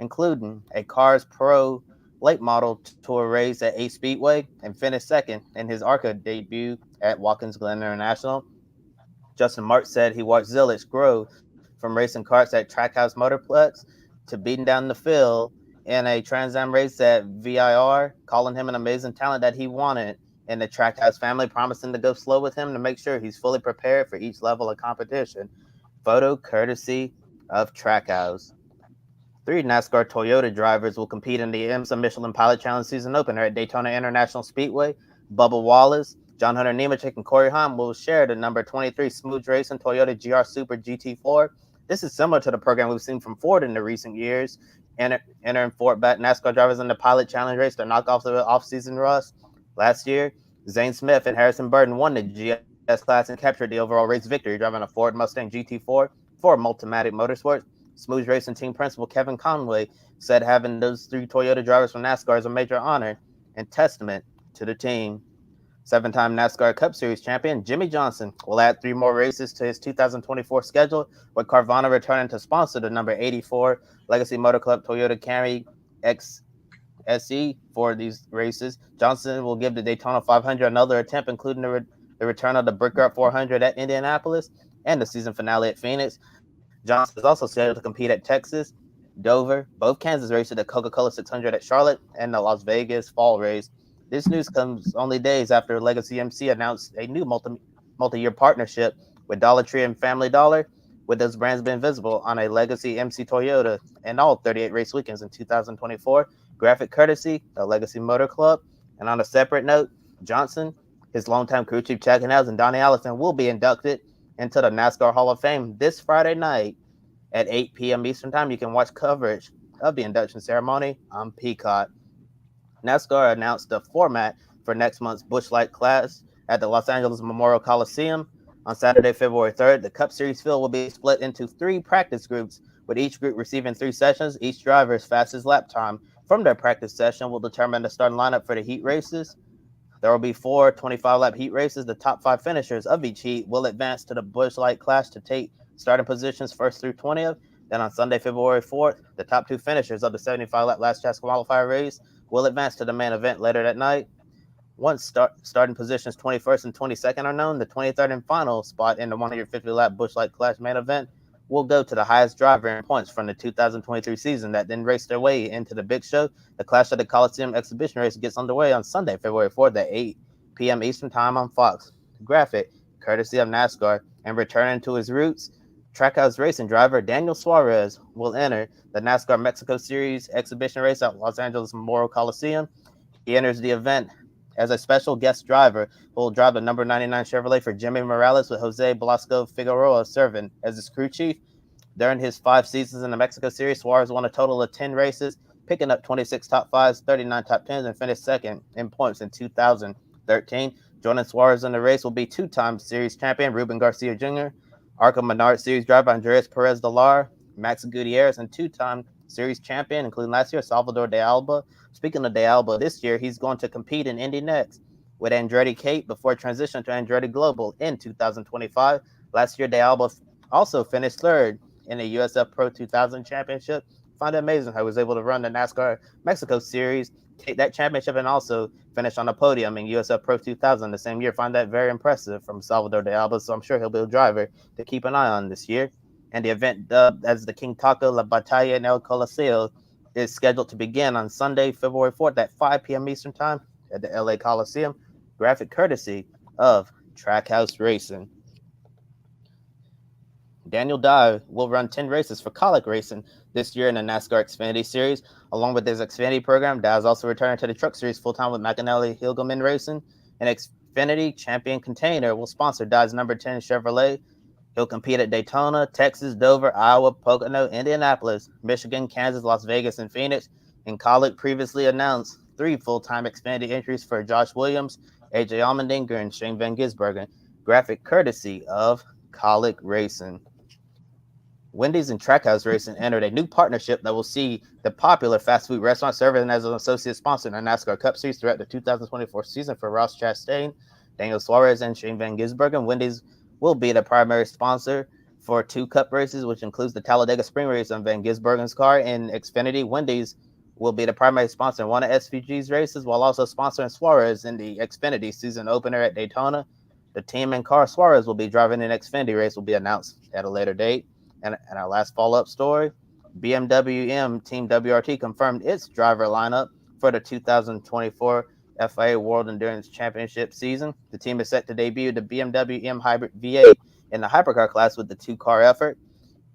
including a Cars Pro late model tour race at Ace Speedway, and finished second in his ARCA debut at Watkins Glen International. Justin Marks said he watched Zilic grow from racing karts at Trackhouse Motorplex to beating down the field in a Trans Am race at VIR, calling him an amazing talent that he wanted in the Trackhouse family, promising to go slow with him to make sure he's fully prepared for each level of competition. Photo courtesy of Trackhouse. 3 NASCAR Toyota drivers will compete in the IMSA Michelin Pilot Challenge season opener at Daytona International Speedway. Bubba Wallace, John Hunter Nemechek, and Corey Haim will share the number 23 Smooth Racing Toyota GR Super GT4. This is similar to the program we've seen from Ford in the recent years, entering Fort back NASCAR drivers in the Pilot Challenge race to knock off the off-season rust. Last year, Zane Smith and Harrison Burton won the GS class and captured the overall race victory, driving a Ford Mustang GT4 for Multimatic Motorsports. Smooth Racing team principal Kevin Conway said having those 3 Toyota drivers from NASCAR is a major honor and testament to the team. 7-time NASCAR Cup Series champion Jimmy Johnson will add 3 more races to his 2024 schedule, with Carvana returning to sponsor the number 84 Legacy Motor Club Toyota Camry XSE for these races. Johnson will give the Daytona 500 another attempt, including the return of the Brickyard 400 at Indianapolis and the season finale at Phoenix. Johnson is also scheduled to compete at Texas, Dover, both Kansas races, the Coca-Cola 600 at Charlotte, and the Las Vegas Fall race. This news comes only days after Legacy MC announced a new multi-year partnership with Dollar Tree and Family Dollar, with those brands being visible on a Legacy MC Toyota in all 38 race weekends in 2024. Graphic courtesy of Legacy Motor Club. And on a separate note, Johnson, his longtime crew chief Chad Canals, and Donnie Allison will be inducted into the NASCAR Hall of Fame this Friday night at 8 p.m. Eastern Time. You can watch coverage of the induction ceremony on Peacock. NASCAR announced the format for next month's Busch Light class at the Los Angeles Memorial Coliseum on Saturday, February 3rd. The Cup Series field will be split into 3 practice groups, with each group receiving 3 sessions. Each driver's fastest lap time from their practice session will determine the starting lineup for the heat races. There will be 4 25-lap heat races. The top 5 finishers of each heat will advance to the Busch Light class to take starting positions 1st through 20th. Then on Sunday, February 4th, the top 2 finishers of the 75-lap last chance qualifier race will advance to the main event later that night. Once starting positions 21st and 22nd are known, the 23rd and final spot in the 150-lap Busch Light class main event will go to the highest driver in points from the 2023 season that then raced their way into the big show. The Clash of the Coliseum exhibition race gets underway on Sunday, February 4th at 8 p.m. Eastern Time on Fox. Graphic, courtesy of NASCAR, and returning to his roots, Trackhouse Racing driver Daniel Suarez will enter the NASCAR Mexico Series exhibition race at Los Angeles Memorial Coliseum. He enters the event as a special guest driver who will drive the number 99 Chevrolet for Jimmy Morales, with Jose Blasco Figueroa serving as his crew chief. During his 5 seasons in the Mexico Series, Suarez won a total of 10 races, picking up 26 top 5s, 39 top 10s, and finished second in points in 2013. Joining Suarez in the race will be 2-time series champion Ruben Garcia Jr., ARCA Menard Series driver Andres Perez Delar, Max Gutierrez, and 2-time Series champion, including last year, Salvador de Alba. Speaking of de Alba, this year he's going to compete in Indy next with Andretti Cape before transition to Andretti Global in 2025. Last year, de Alba also finished third in the USF Pro 2000 Championship. I find it amazing how he was able to run the NASCAR Mexico Series, take that championship, and also finish on the podium in USF Pro 2000 the same year. Find that very impressive from Salvador de Alba, so I'm sure he'll be a driver to keep an eye on this year. And the event dubbed as the King Taco La Batalla en el Coliseo is scheduled to begin on Sunday, February 4th at 5 p.m. Eastern Time at the LA Coliseum, graphic courtesy of Trackhouse Racing. Daniel Dye will run 10 races for Colic Racing this year in the NASCAR Xfinity Series. Along with his Xfinity program, Dye is also returning to the Truck Series full-time with McAnally Hilgeman Racing. An Xfinity Champion Container will sponsor Dye's number 10 Chevrolet. He'll compete at Daytona, Texas, Dover, Iowa, Pocono, Indianapolis, Michigan, Kansas, Las Vegas, and Phoenix. And Colic previously announced 3 full-time Xfinity entries for Josh Williams, AJ Allmendinger, and Shane Van Gisbergen. Graphic courtesy of Colic Racing. Wendy's and Trackhouse Racing entered a new partnership that will see the popular fast food restaurant serving as an associate sponsor in the NASCAR Cup Series throughout the 2024 season for Ross Chastain, Daniel Suarez, and Shane Van Gisbergen. Wendy's will be the primary sponsor for 2 Cup races, which includes the Talladega Spring Race on Van Gisbergen's car. In Xfinity, Wendy's will be the primary sponsor in one of SVG's races, while also sponsoring Suarez in the Xfinity season opener at Daytona. The team and car Suarez will be driving in Xfinity race will be announced at a later date. And our last follow-up story, BMW M Team WRT confirmed its driver lineup for the 2024 FIA World Endurance Championship season. The team is set to debut the BMW M Hybrid V8 in the hypercar class with the 2-car effort.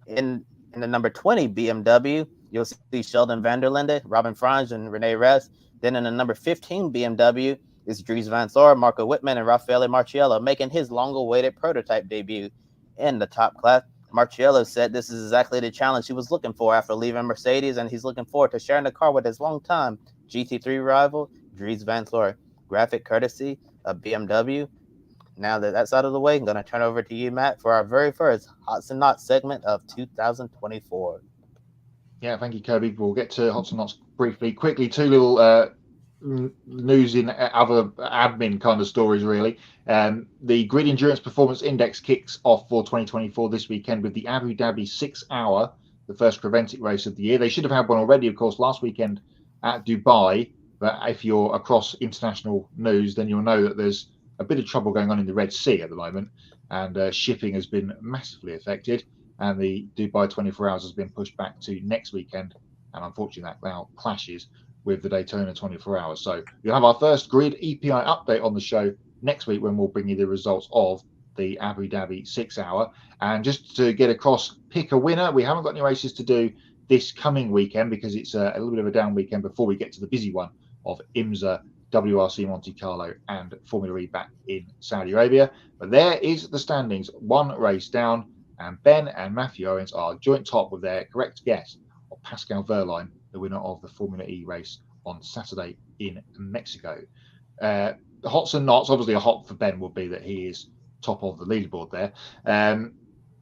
In the number 20 BMW, you'll see Sheldon van der Linde, Robin Frange, and Rene Rast. Then in the number 15 BMW is Dries Van Thor, Marco Wittmann, and Raffaele Marciello, making his long-awaited prototype debut in the top class. Marciello said this is exactly the challenge he was looking for after leaving Mercedes, and he's looking forward to sharing the car with his longtime GT3 rival, Dries Van Thor. Graphic courtesy of BMW. Now that that's out of the way, I'm going to turn over to you, Matt, for our very first Hots and Knots segment of 2024. Yeah, thank you, Kobe. We'll get to Hots and Knots briefly. Quickly, 2 little news in other admin kind of stories, really. The Grid Endurance Performance Index kicks off for 2024 this weekend with the Abu Dhabi 6 Hour, the first Creventic race of the year. They should have had one already, of course, last weekend at Dubai. But if you're across international news, then you'll know that there's a bit of trouble going on in the Red Sea at the moment, and shipping has been massively affected. And the Dubai 24 Hours has been pushed back to next weekend, and unfortunately that now clashes with the Daytona 24 Hours. So you'll have our first Grid EPI update on the show next week when we'll bring you the results of the Abu Dhabi 6 Hour. And just to get across, pick a winner. We haven't got any races to do this coming weekend because it's a little bit of a down weekend before we get to the busy one of IMSA, WRC Monte Carlo, and Formula E back in Saudi Arabia. But there is the standings, 1 race down, and Ben and Matthew Owens are joint top with their correct guess of Pascal Wehrlein, the winner of the Formula E race on Saturday in Mexico. The Hots and Knots, obviously a hot for Ben would be that he is top of the leaderboard there.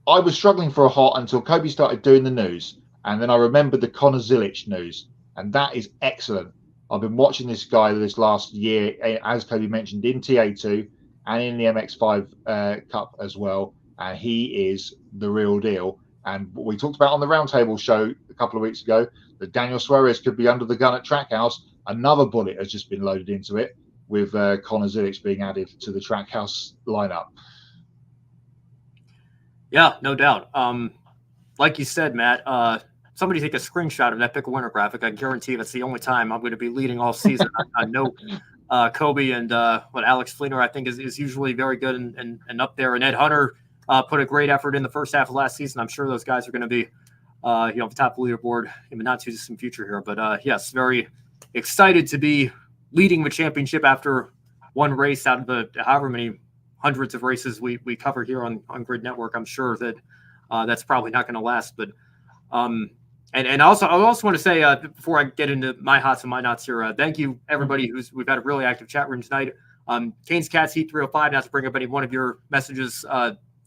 I was struggling for a hot until Kobe started doing the news, and then I remembered the Conor Zilic news, and that is excellent. I've been watching this guy this last year, as Kobe mentioned, in TA2 and in the MX5 Cup as well, and he is the real deal. And we talked about on the Roundtable show a couple of weeks ago that Daniel Suarez could be under the gun at Trackhouse. Another bullet has just been loaded into it, with Conor Zilic being added to the Trackhouse lineup. Yeah, no doubt. Like you said, Matt, somebody take a screenshot of that pick a winner graphic. I guarantee that's the only time I'm going to be leading all season. I know Kobe and Alex Fleener, I think, is usually very good and up there. And Ed Hunter put a great effort in the first half of last season. I'm sure those guys are going to be, at the top of the leaderboard in the not too distant future here. But yes, very excited to be leading the championship after one race out of the however many hundreds of races we cover here on Grid Network. I'm sure that that's probably not going to last. But and also I also want to say before I get into my hots and my knots here, thank you everybody we've had a really active chat room tonight. Kane's Cats Heat 305, not to bring up any one of your messages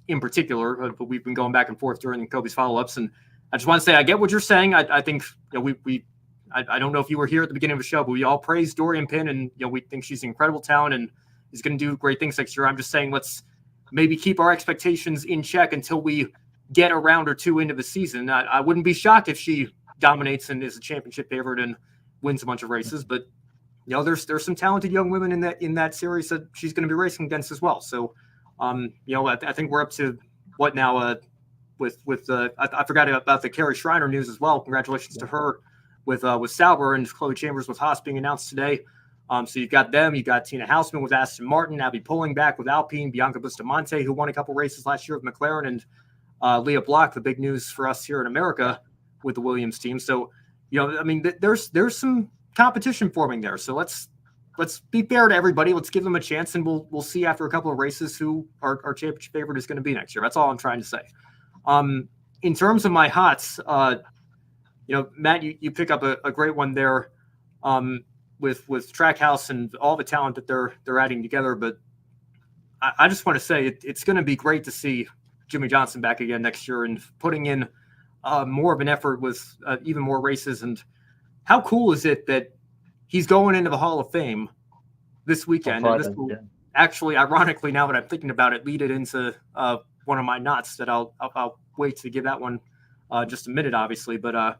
in particular, but we've been going back and forth during Kobe's follow-ups, and I just want to say I get what you're saying. I think I don't know if you were here at the beginning of the show, but we all praise Doriane Pin, and we think she's an incredible talent and is going to do great things next year. I'm just saying let's maybe keep our expectations in check until we get a round or two into the season. I wouldn't be shocked if she dominates and is a championship favorite and wins a bunch of races, but there's some talented young women in that series that she's going to be racing against as well. So, I think we're up to what now? I forgot about the Carrie Schreiner news as well. Congratulations to her with Sauber and Chloe Chambers with Haas being announced today. So you've got them. You've got Tina Hausman with Aston Martin, Abby Pulling back with Alpine, Bianca Bustamante, who won a couple races last year with McLaren, and Leah Block, the big news for us here in America with the Williams team. So, there's some competition forming there. So let's be fair to everybody. Let's give them a chance, and we'll see after a couple of races who our championship favorite is going to be next year. That's all I'm trying to say. In terms of my hots, Matt, you pick up a great one there with Trackhouse and all the talent that they're adding together. But I just want to say it's going to be great to see Jimmie Johnson back again next year and putting in more of an effort with even more races. And how cool is it that he's going into the Hall of Fame this weekend? Friday, and this will actually, ironically, now that I'm thinking about it, lead it into one of my knots that I'll wait to give that one just a minute, obviously. But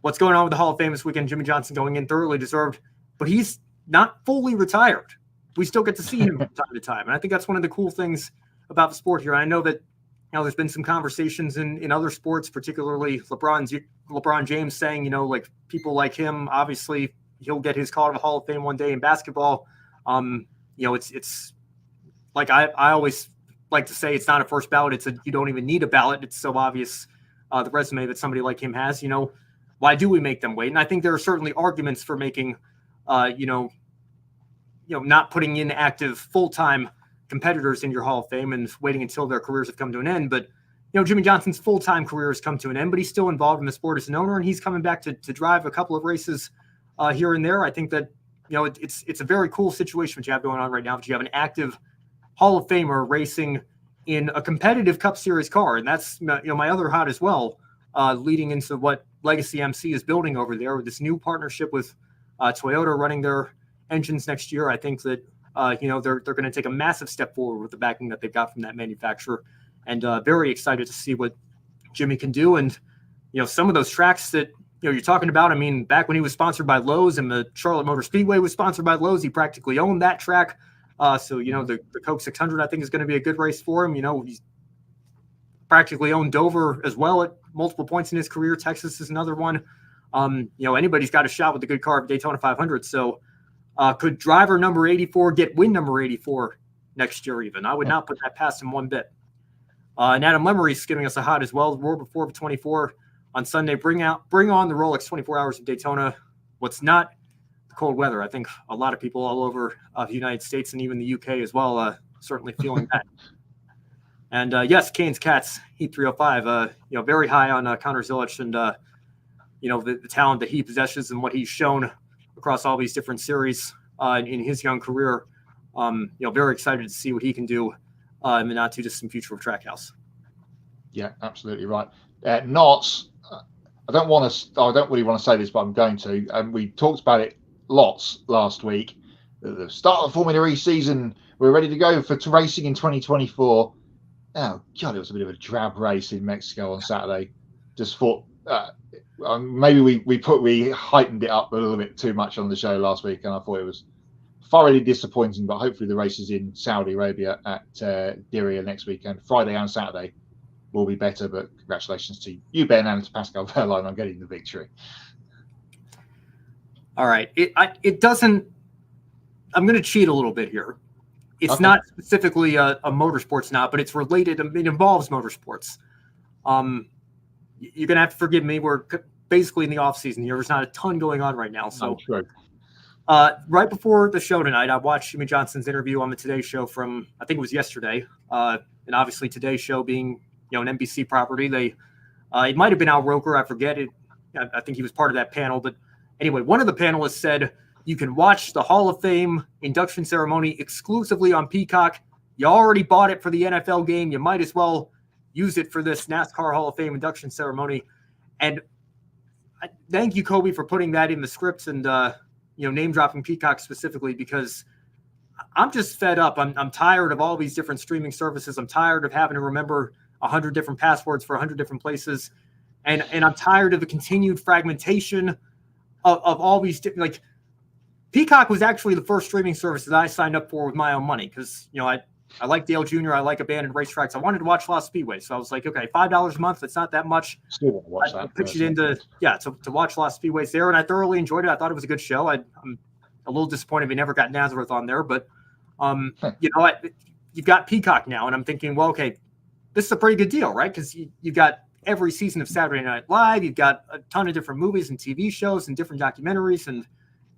what's going on with the Hall of Fame this weekend? Jimmie Johnson going in, thoroughly deserved, but he's not fully retired. We still get to see him from time to time. And I think that's one of the cool things about the sport here. And I know that there's been some conversations in other sports, particularly LeBron James saying, like people like him, obviously he'll get his call to the Hall of Fame one day in basketball. It's like I always like to say, it's not a first ballot. You don't even need a ballot. It's so obvious the resume that somebody like him has. Why do we make them wait? And I think there are certainly arguments for making, not putting in active full-time competitors in your Hall of Fame and waiting until their careers have come to an end. But, Jimmie Johnson's full-time career has come to an end, but he's still involved in the sport as an owner, and he's coming back to drive a couple of races here and there. I think that, it's a very cool situation that you have going on right now, that you have an active Hall of Famer racing in a competitive Cup Series car. And that's, my other hot as well, leading into what Legacy MC is building over there with this new partnership with Toyota running their engines next year. I think that, they're going to take a massive step forward with the backing that they've got from that manufacturer, and very excited to see what Jimmie can do. And, some of those tracks that, you're talking about, back when he was sponsored by Lowe's and the Charlotte Motor Speedway was sponsored by Lowe's, he practically owned that track. So, the Coke 600, I think, is going to be a good race for him. He's practically owned Dover as well at multiple points in his career. Texas is another one. Anybody's got a shot with a good car at Daytona 500. So could driver number 84 get win number 84 next year even? I would not put that past him one bit. And Adam Lemery's giving us a hot as well. Roar before 24 on Sunday. Bring on the Rolex 24 Hours of Daytona. What's not the cold weather? I think a lot of people all over the United States and even the UK as well certainly feeling that. And yes, Kane's Cats, Heat 305, very high on Connor Zilic and, the talent that he possesses and what he's shown across all these different series in his young career. Very excited to see what he can do in the not too distant future of Trackhouse. Yeah, absolutely right. Knots, I don't really want to say this, but I'm going to. And we talked about it lots last week. The start of the Formula E season, we're ready to go for racing in 2024. Oh God, it was a bit of a drab race in Mexico on Saturday. Just thought maybe we heightened it up a little bit too much on the show last week, and I thought it was thoroughly disappointing. But hopefully the races in Saudi Arabia at Diriyah next weekend, Friday and Saturday, will be better. But congratulations to you, Ben, and to Pascal Wehrlein on getting the victory. All right, it doesn't. I'm going to cheat a little bit here. It's not specifically a motorsports knot, but it's related. It involves motorsports. You're going to have to forgive me. We're basically in the off season here. There's not a ton going on right now. So, right before the show tonight, I watched Jimmie Johnson's interview on the Today Show from, I think it was yesterday. And obviously Today Show being, an NBC property, it might have been Al Roker. I forget it. I think he was part of that panel. But anyway, one of the panelists said, you can watch the Hall of Fame induction ceremony exclusively on Peacock. You already bought it for the NFL game. You might as well use it for this NASCAR Hall of Fame induction ceremony. And thank you, Kobe, for putting that in the scripts and name dropping Peacock specifically, because I'm just fed up. I'm tired of all these different streaming services. I'm tired of having to remember 100 different passwords for 100 different places, and I'm tired of the continued fragmentation of all these different. Like, Peacock was actually the first streaming service that I signed up for with my own money, because I like Dale Jr. I like abandoned racetracks. I wanted to watch a lot of Speedway, so I was like, okay, $5 a month. That's not that much. Still want to watch that. Pitched it into to watch a lot of Speedways there, and I thoroughly enjoyed it. I thought it was a good show. I'm a little disappointed we never got Nazareth on there, but you've got Peacock now, and I'm thinking, well, okay, this is a pretty good deal, right? Because you've got every season of Saturday Night Live, you've got a ton of different movies and TV shows and different documentaries, and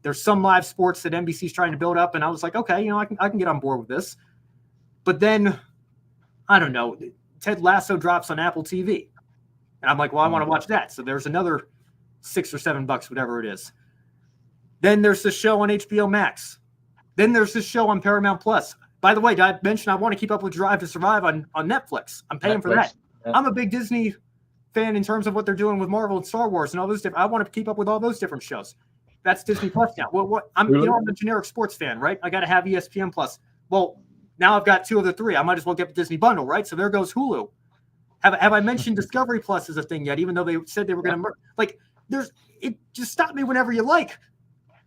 there's some live sports that NBC's trying to build up, and I was like, okay, I can get on board with this. But then, I don't know, Ted Lasso drops on Apple TV. And I'm like, well, I want to watch that. So there's another $6 or $7, whatever it is. Then there's this show on HBO Max. Then there's this show on Paramount Plus. By the way, I mentioned I want to keep up with Drive to Survive on Netflix. I'm paying for that. Yeah. I'm a big Disney fan in terms of what they're doing with Marvel and Star Wars and all those different. I want to keep up with all those different shows. That's Disney Plus now. Well, I'm a generic sports fan, right? I got to have ESPN Plus. Well, now I've got 2 of the 3. I might as well get the Disney bundle, right? So there goes Hulu. Have I mentioned Discovery Plus as a thing yet? Even though they said they were going to just stop me whenever you like.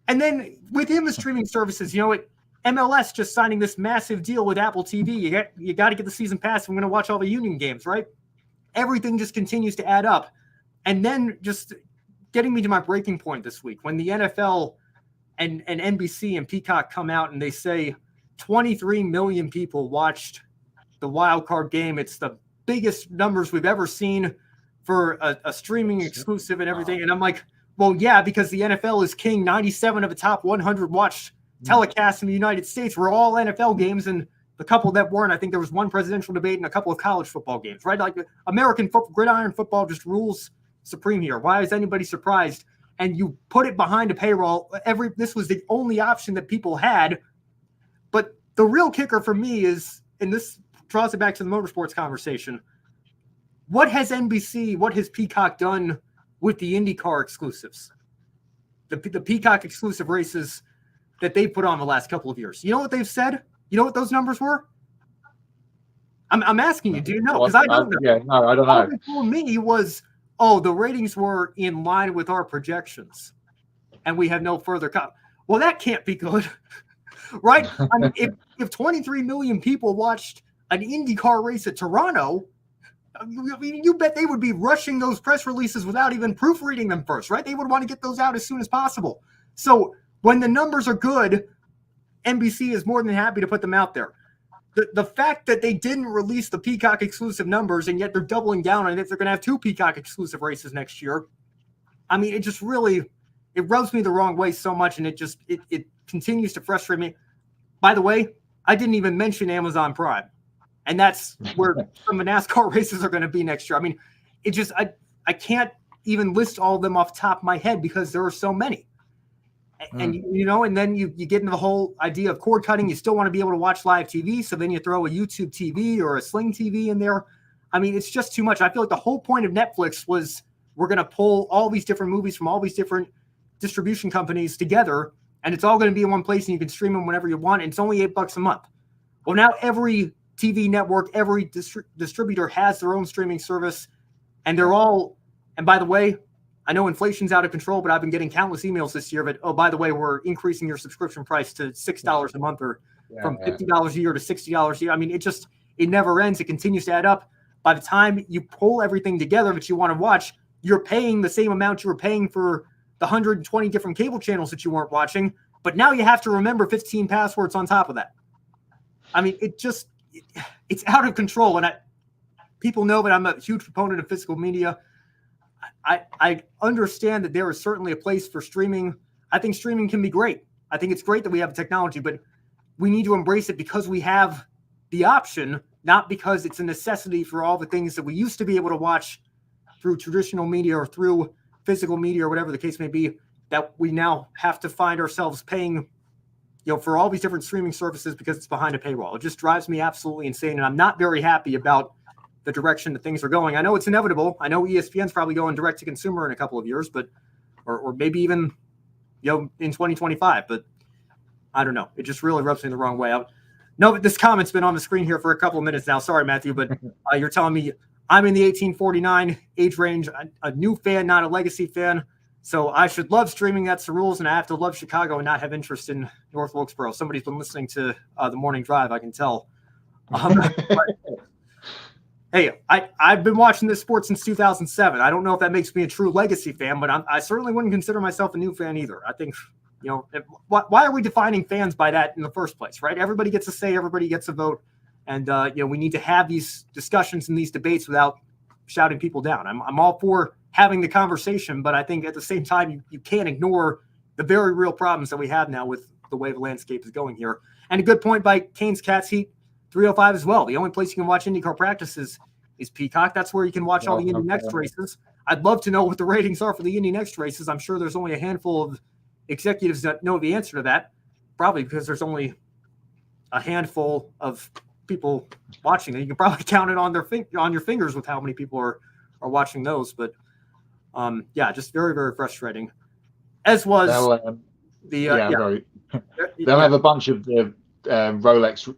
And then within the streaming services, MLS just signing this massive deal with Apple TV. You got to get the season pass if I'm going to watch all the Union games, right? Everything just continues to add up. And then just getting me to my breaking point this week, when the NFL and NBC and Peacock come out and they say 23 million people watched the wild card game. It's the biggest numbers we've ever seen for a streaming exclusive and everything. And I'm like, well, yeah, because the NFL is king. 97 of the top 100 watched telecasts in the United States were all NFL games, and the couple that weren't, I think there was one presidential debate and a couple of college football games, right? Like, American gridiron football just rules supreme here. Why is anybody surprised? And you put it behind a paywall. This was the only option that people had. But the real kicker for me is, and this draws it back to the motorsports conversation, what has Peacock done with the IndyCar exclusives? The Peacock exclusive races that they put on the last couple of years. You know what they've said? You know what those numbers were? I'm asking you, do you know? Because I don't know. Yeah, no, I don't know. All they told me was, the ratings were in line with our projections, and we have no further Well, that can't be good. Right? I mean, if 23 million people watched an IndyCar race at Toronto, you bet they would be rushing those press releases without even proofreading them first, right? They would want to get those out as soon as possible. So when the numbers are good, NBC is more than happy to put them out there. The fact that they didn't release the Peacock exclusive numbers, and yet they're doubling down on it, they're going to have 2 Peacock exclusive races next year. I mean, it just really, it rubs me the wrong way so much, and it continues to frustrate me. By the way, I didn't even mention Amazon Prime, and that's where some of the NASCAR races are going to be next year. I mean, it just, I can't even list all of them off the top of my head because there are so many. And, and then you get into the whole idea of cord cutting. You still want to be able to watch live TV. So then you throw a YouTube TV or a Sling TV in there. I mean, it's just too much. I feel like the whole point of Netflix was we're going to pull all these different movies from all these different distribution companies together, and it's all going to be in one place, and you can stream them whenever you want. And it's only $8 a month. Well, now every TV network, every distributor has their own streaming service, and they're all, and by the way, I know inflation's out of control, but I've been getting countless emails this year of, by the way, we're increasing your subscription price to $6 a month, or from $50 a year to $60 a year. I mean, it never ends. It continues to add up. By the time you pull everything together that you want to watch, you're paying the same amount you were paying for the 120 different cable channels that you weren't watching, but now you have to remember 15 passwords on top of that. I mean, it's out of control. And people know that I'm a huge proponent of physical media. I understand that there is certainly a place for streaming. I think streaming can be great. I think it's great that we have technology, but we need to embrace it because we have the option, not because it's a necessity for all the things that we used to be able to watch through traditional media or through physical media or whatever the case may be, that we now have to find ourselves paying, for all these different streaming services because it's behind a paywall. It just drives me absolutely insane. And I'm not very happy about the direction that things are going. I know it's inevitable. I know ESPN's probably going direct to consumer in a couple of years, but or maybe even in 2025. But I don't know. It just really rubs me the wrong way. No, this comment's been on the screen here for a couple of minutes now. Sorry, Matthew, but you're telling me I'm in the 1849 age range, a new fan, not a legacy fan. So I should love streaming. That's the rules, and I have to love Chicago and not have interest in North Wilkesboro. Somebody's been listening to the morning drive, I can tell. Hey, I've been watching this sport since 2007. I don't know if that makes me a true legacy fan, but I certainly wouldn't consider myself a new fan either. I think, why are we defining fans by that in the first place, right? Everybody gets a say, everybody gets a vote, and we need to have these discussions and these debates without shouting people down. I'm all for having the conversation, but I think at the same time, you can't ignore the very real problems that we have now with the way the landscape is going here. And a good point by Kane's Cats Heat 305 as well. The only place you can watch IndyCar practices is Peacock. That's where you can watch all the Indy Next races. I'd love to know what the ratings are for the Indy Next races. I'm sure there's only a handful of executives that know the answer to that, probably because there's only a handful of people watching it. You can probably count it on your fingers with how many people are watching those. But just very, very frustrating. As was they'll have a bunch of the Rolex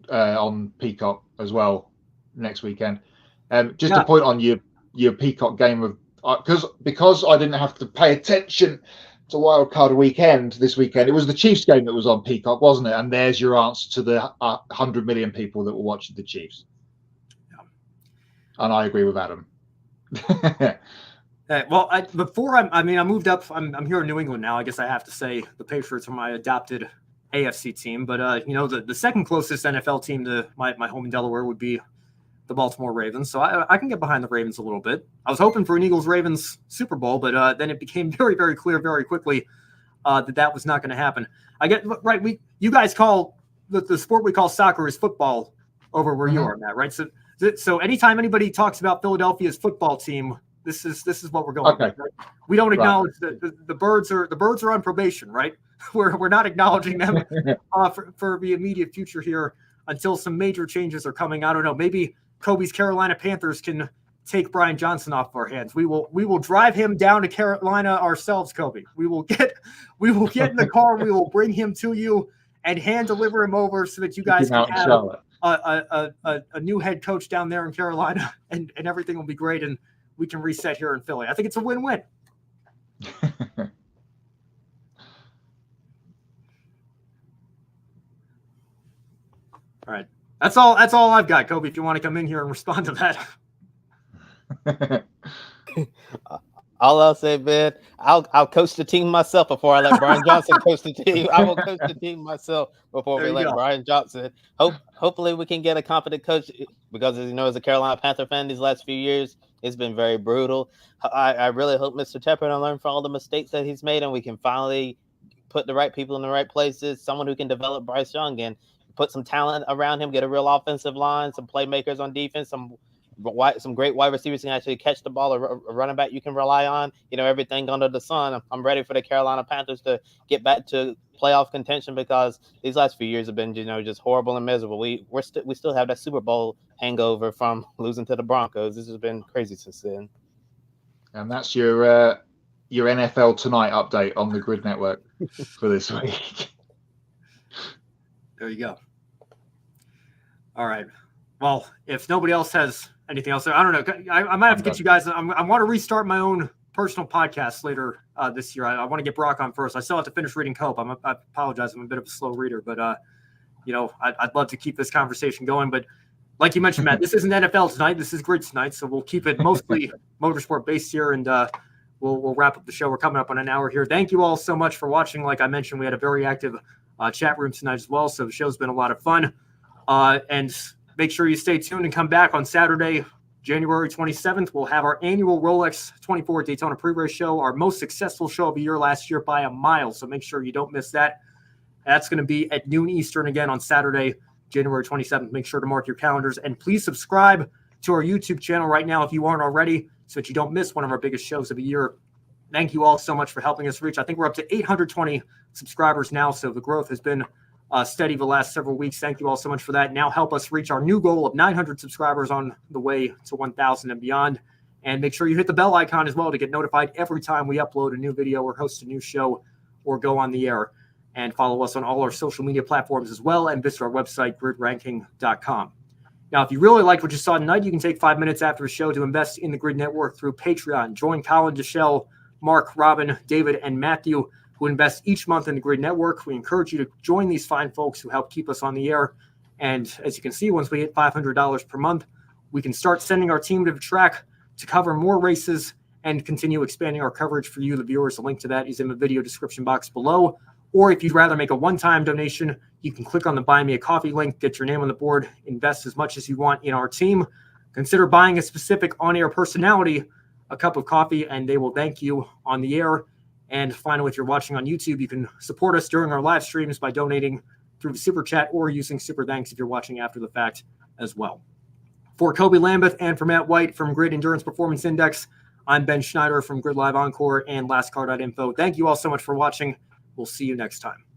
on Peacock as well next weekend. To point on your Peacock game of because I didn't have to pay attention to Wildcard Weekend this weekend. It was the Chiefs game that was on Peacock, wasn't it? And there's your answer to the 100 million people that were watching the Chiefs. Yeah. And I agree with Adam. I moved up. I'm here in New England now. I guess I have to say the Patriots are my adopted AFC team. But the second closest NFL team to my home in Delaware would be the Baltimore Ravens. So I can get behind the Ravens a little bit. I was hoping for an Eagles-Ravens Super Bowl, but then it became very, very clear very quickly that was not going to happen. I get right. You guys call the sport we call soccer is football over where you are, Matt, right? So anytime anybody talks about Philadelphia's football team, this is what we're going with, right? We don't acknowledge the birds are on probation, right? We're not acknowledging them for the immediate future here until some major changes are coming. I don't know. Maybe Kobe's Carolina Panthers can take Brian Johnson off our hands. We will drive him down to Carolina ourselves, Kobe. We will get in the car. We will bring him to you and hand deliver him over so that you guys can have a new head coach down there in Carolina, and everything will be great, and we can reset here in Philly. I think it's a win-win. All right. That's all I've got, Kobe, if you want to come in here and respond to that. All I'll say, Ben, I'll coach the team myself before I let Brian Johnson coach the team. I will coach the team myself before we let Brian Johnson. Hopefully we can get a competent coach because, as a Carolina Panther fan these last few years, it's been very brutal. I really hope Mr. Tepper will learn from all the mistakes that he's made and we can finally put the right people in the right places, someone who can develop Bryce Young and put some talent around him, get a real offensive line, some playmakers on defense, some great wide receivers can actually catch the ball, a running back you can rely on, everything under the sun. I'm ready for the Carolina Panthers to get back to playoff contention because these last few years have been, just horrible and miserable. We still have that Super Bowl hangover from losing to the Broncos. This has been crazy since then. And that's your NFL Tonight update on the Grid Network for this week. There you go. All right. Well, if nobody else has anything else, I don't know. I might have to get you guys. I want to restart my own personal podcast later this year. I want to get Brock on first. I still have to finish reading Cope. I apologize. I'm a bit of a slow reader, but I'd love to keep this conversation going. But like you mentioned, Matt, this isn't NFL Tonight. This is Grid Tonight, so we'll keep it mostly motorsport based here, and we'll wrap up the show. We're coming up on an hour here. Thank you all so much for watching. Like I mentioned, we had a very active chat room tonight as well, so the show's been a lot of fun. And make sure you stay tuned and come back on Saturday, January 27th. We'll have our annual Rolex 24 Daytona pre-race show, our most successful show of the year last year by a mile. So make sure you don't miss that. That's going to be at noon Eastern again on Saturday, January 27th. Make sure to mark your calendars. And please subscribe to our YouTube channel right now if you aren't already so that you don't miss one of our biggest shows of the year. Thank you all so much for helping us reach. I think we're up to 820 subscribers now, so the growth has been steady the last several weeks. Thank you all so much for that. Now help us reach our new goal of 900 subscribers on the way to 1,000 and beyond. And make sure you hit the bell icon as well to get notified every time we upload a new video or host a new show or go on the air. And follow us on all our social media platforms as well, and visit our website, gridranking.com. Now, if you really liked what you saw tonight, you can take 5 minutes after the show to invest in the Grid Network through Patreon. Join Colin, Deshelle, Mark, Robin, David, and Matthew, who invest each month in the Grid Network. We encourage you to join these fine folks who help keep us on the air. And as you can see, once we hit $500 per month, we can start sending our team to the track to cover more races and continue expanding our coverage for you, the viewers. The link to that is in the video description box below. Or if you'd rather make a one-time donation, you can click on the Buy Me a Coffee link, get your name on the board, invest as much as you want in our team. Consider buying a specific on-air personality a cup of coffee, and they will thank you on the air. And finally, if you're watching on YouTube, you can support us during our live streams by donating through the Super Chat or using Super Thanks if you're watching after the fact as well. For Kobe Lambeth and for Matt White from Grid Endurance Performance Index, I'm Ben Schneider from Grid Live Encore and LastCar.info. Thank you all so much for watching. We'll see you next time.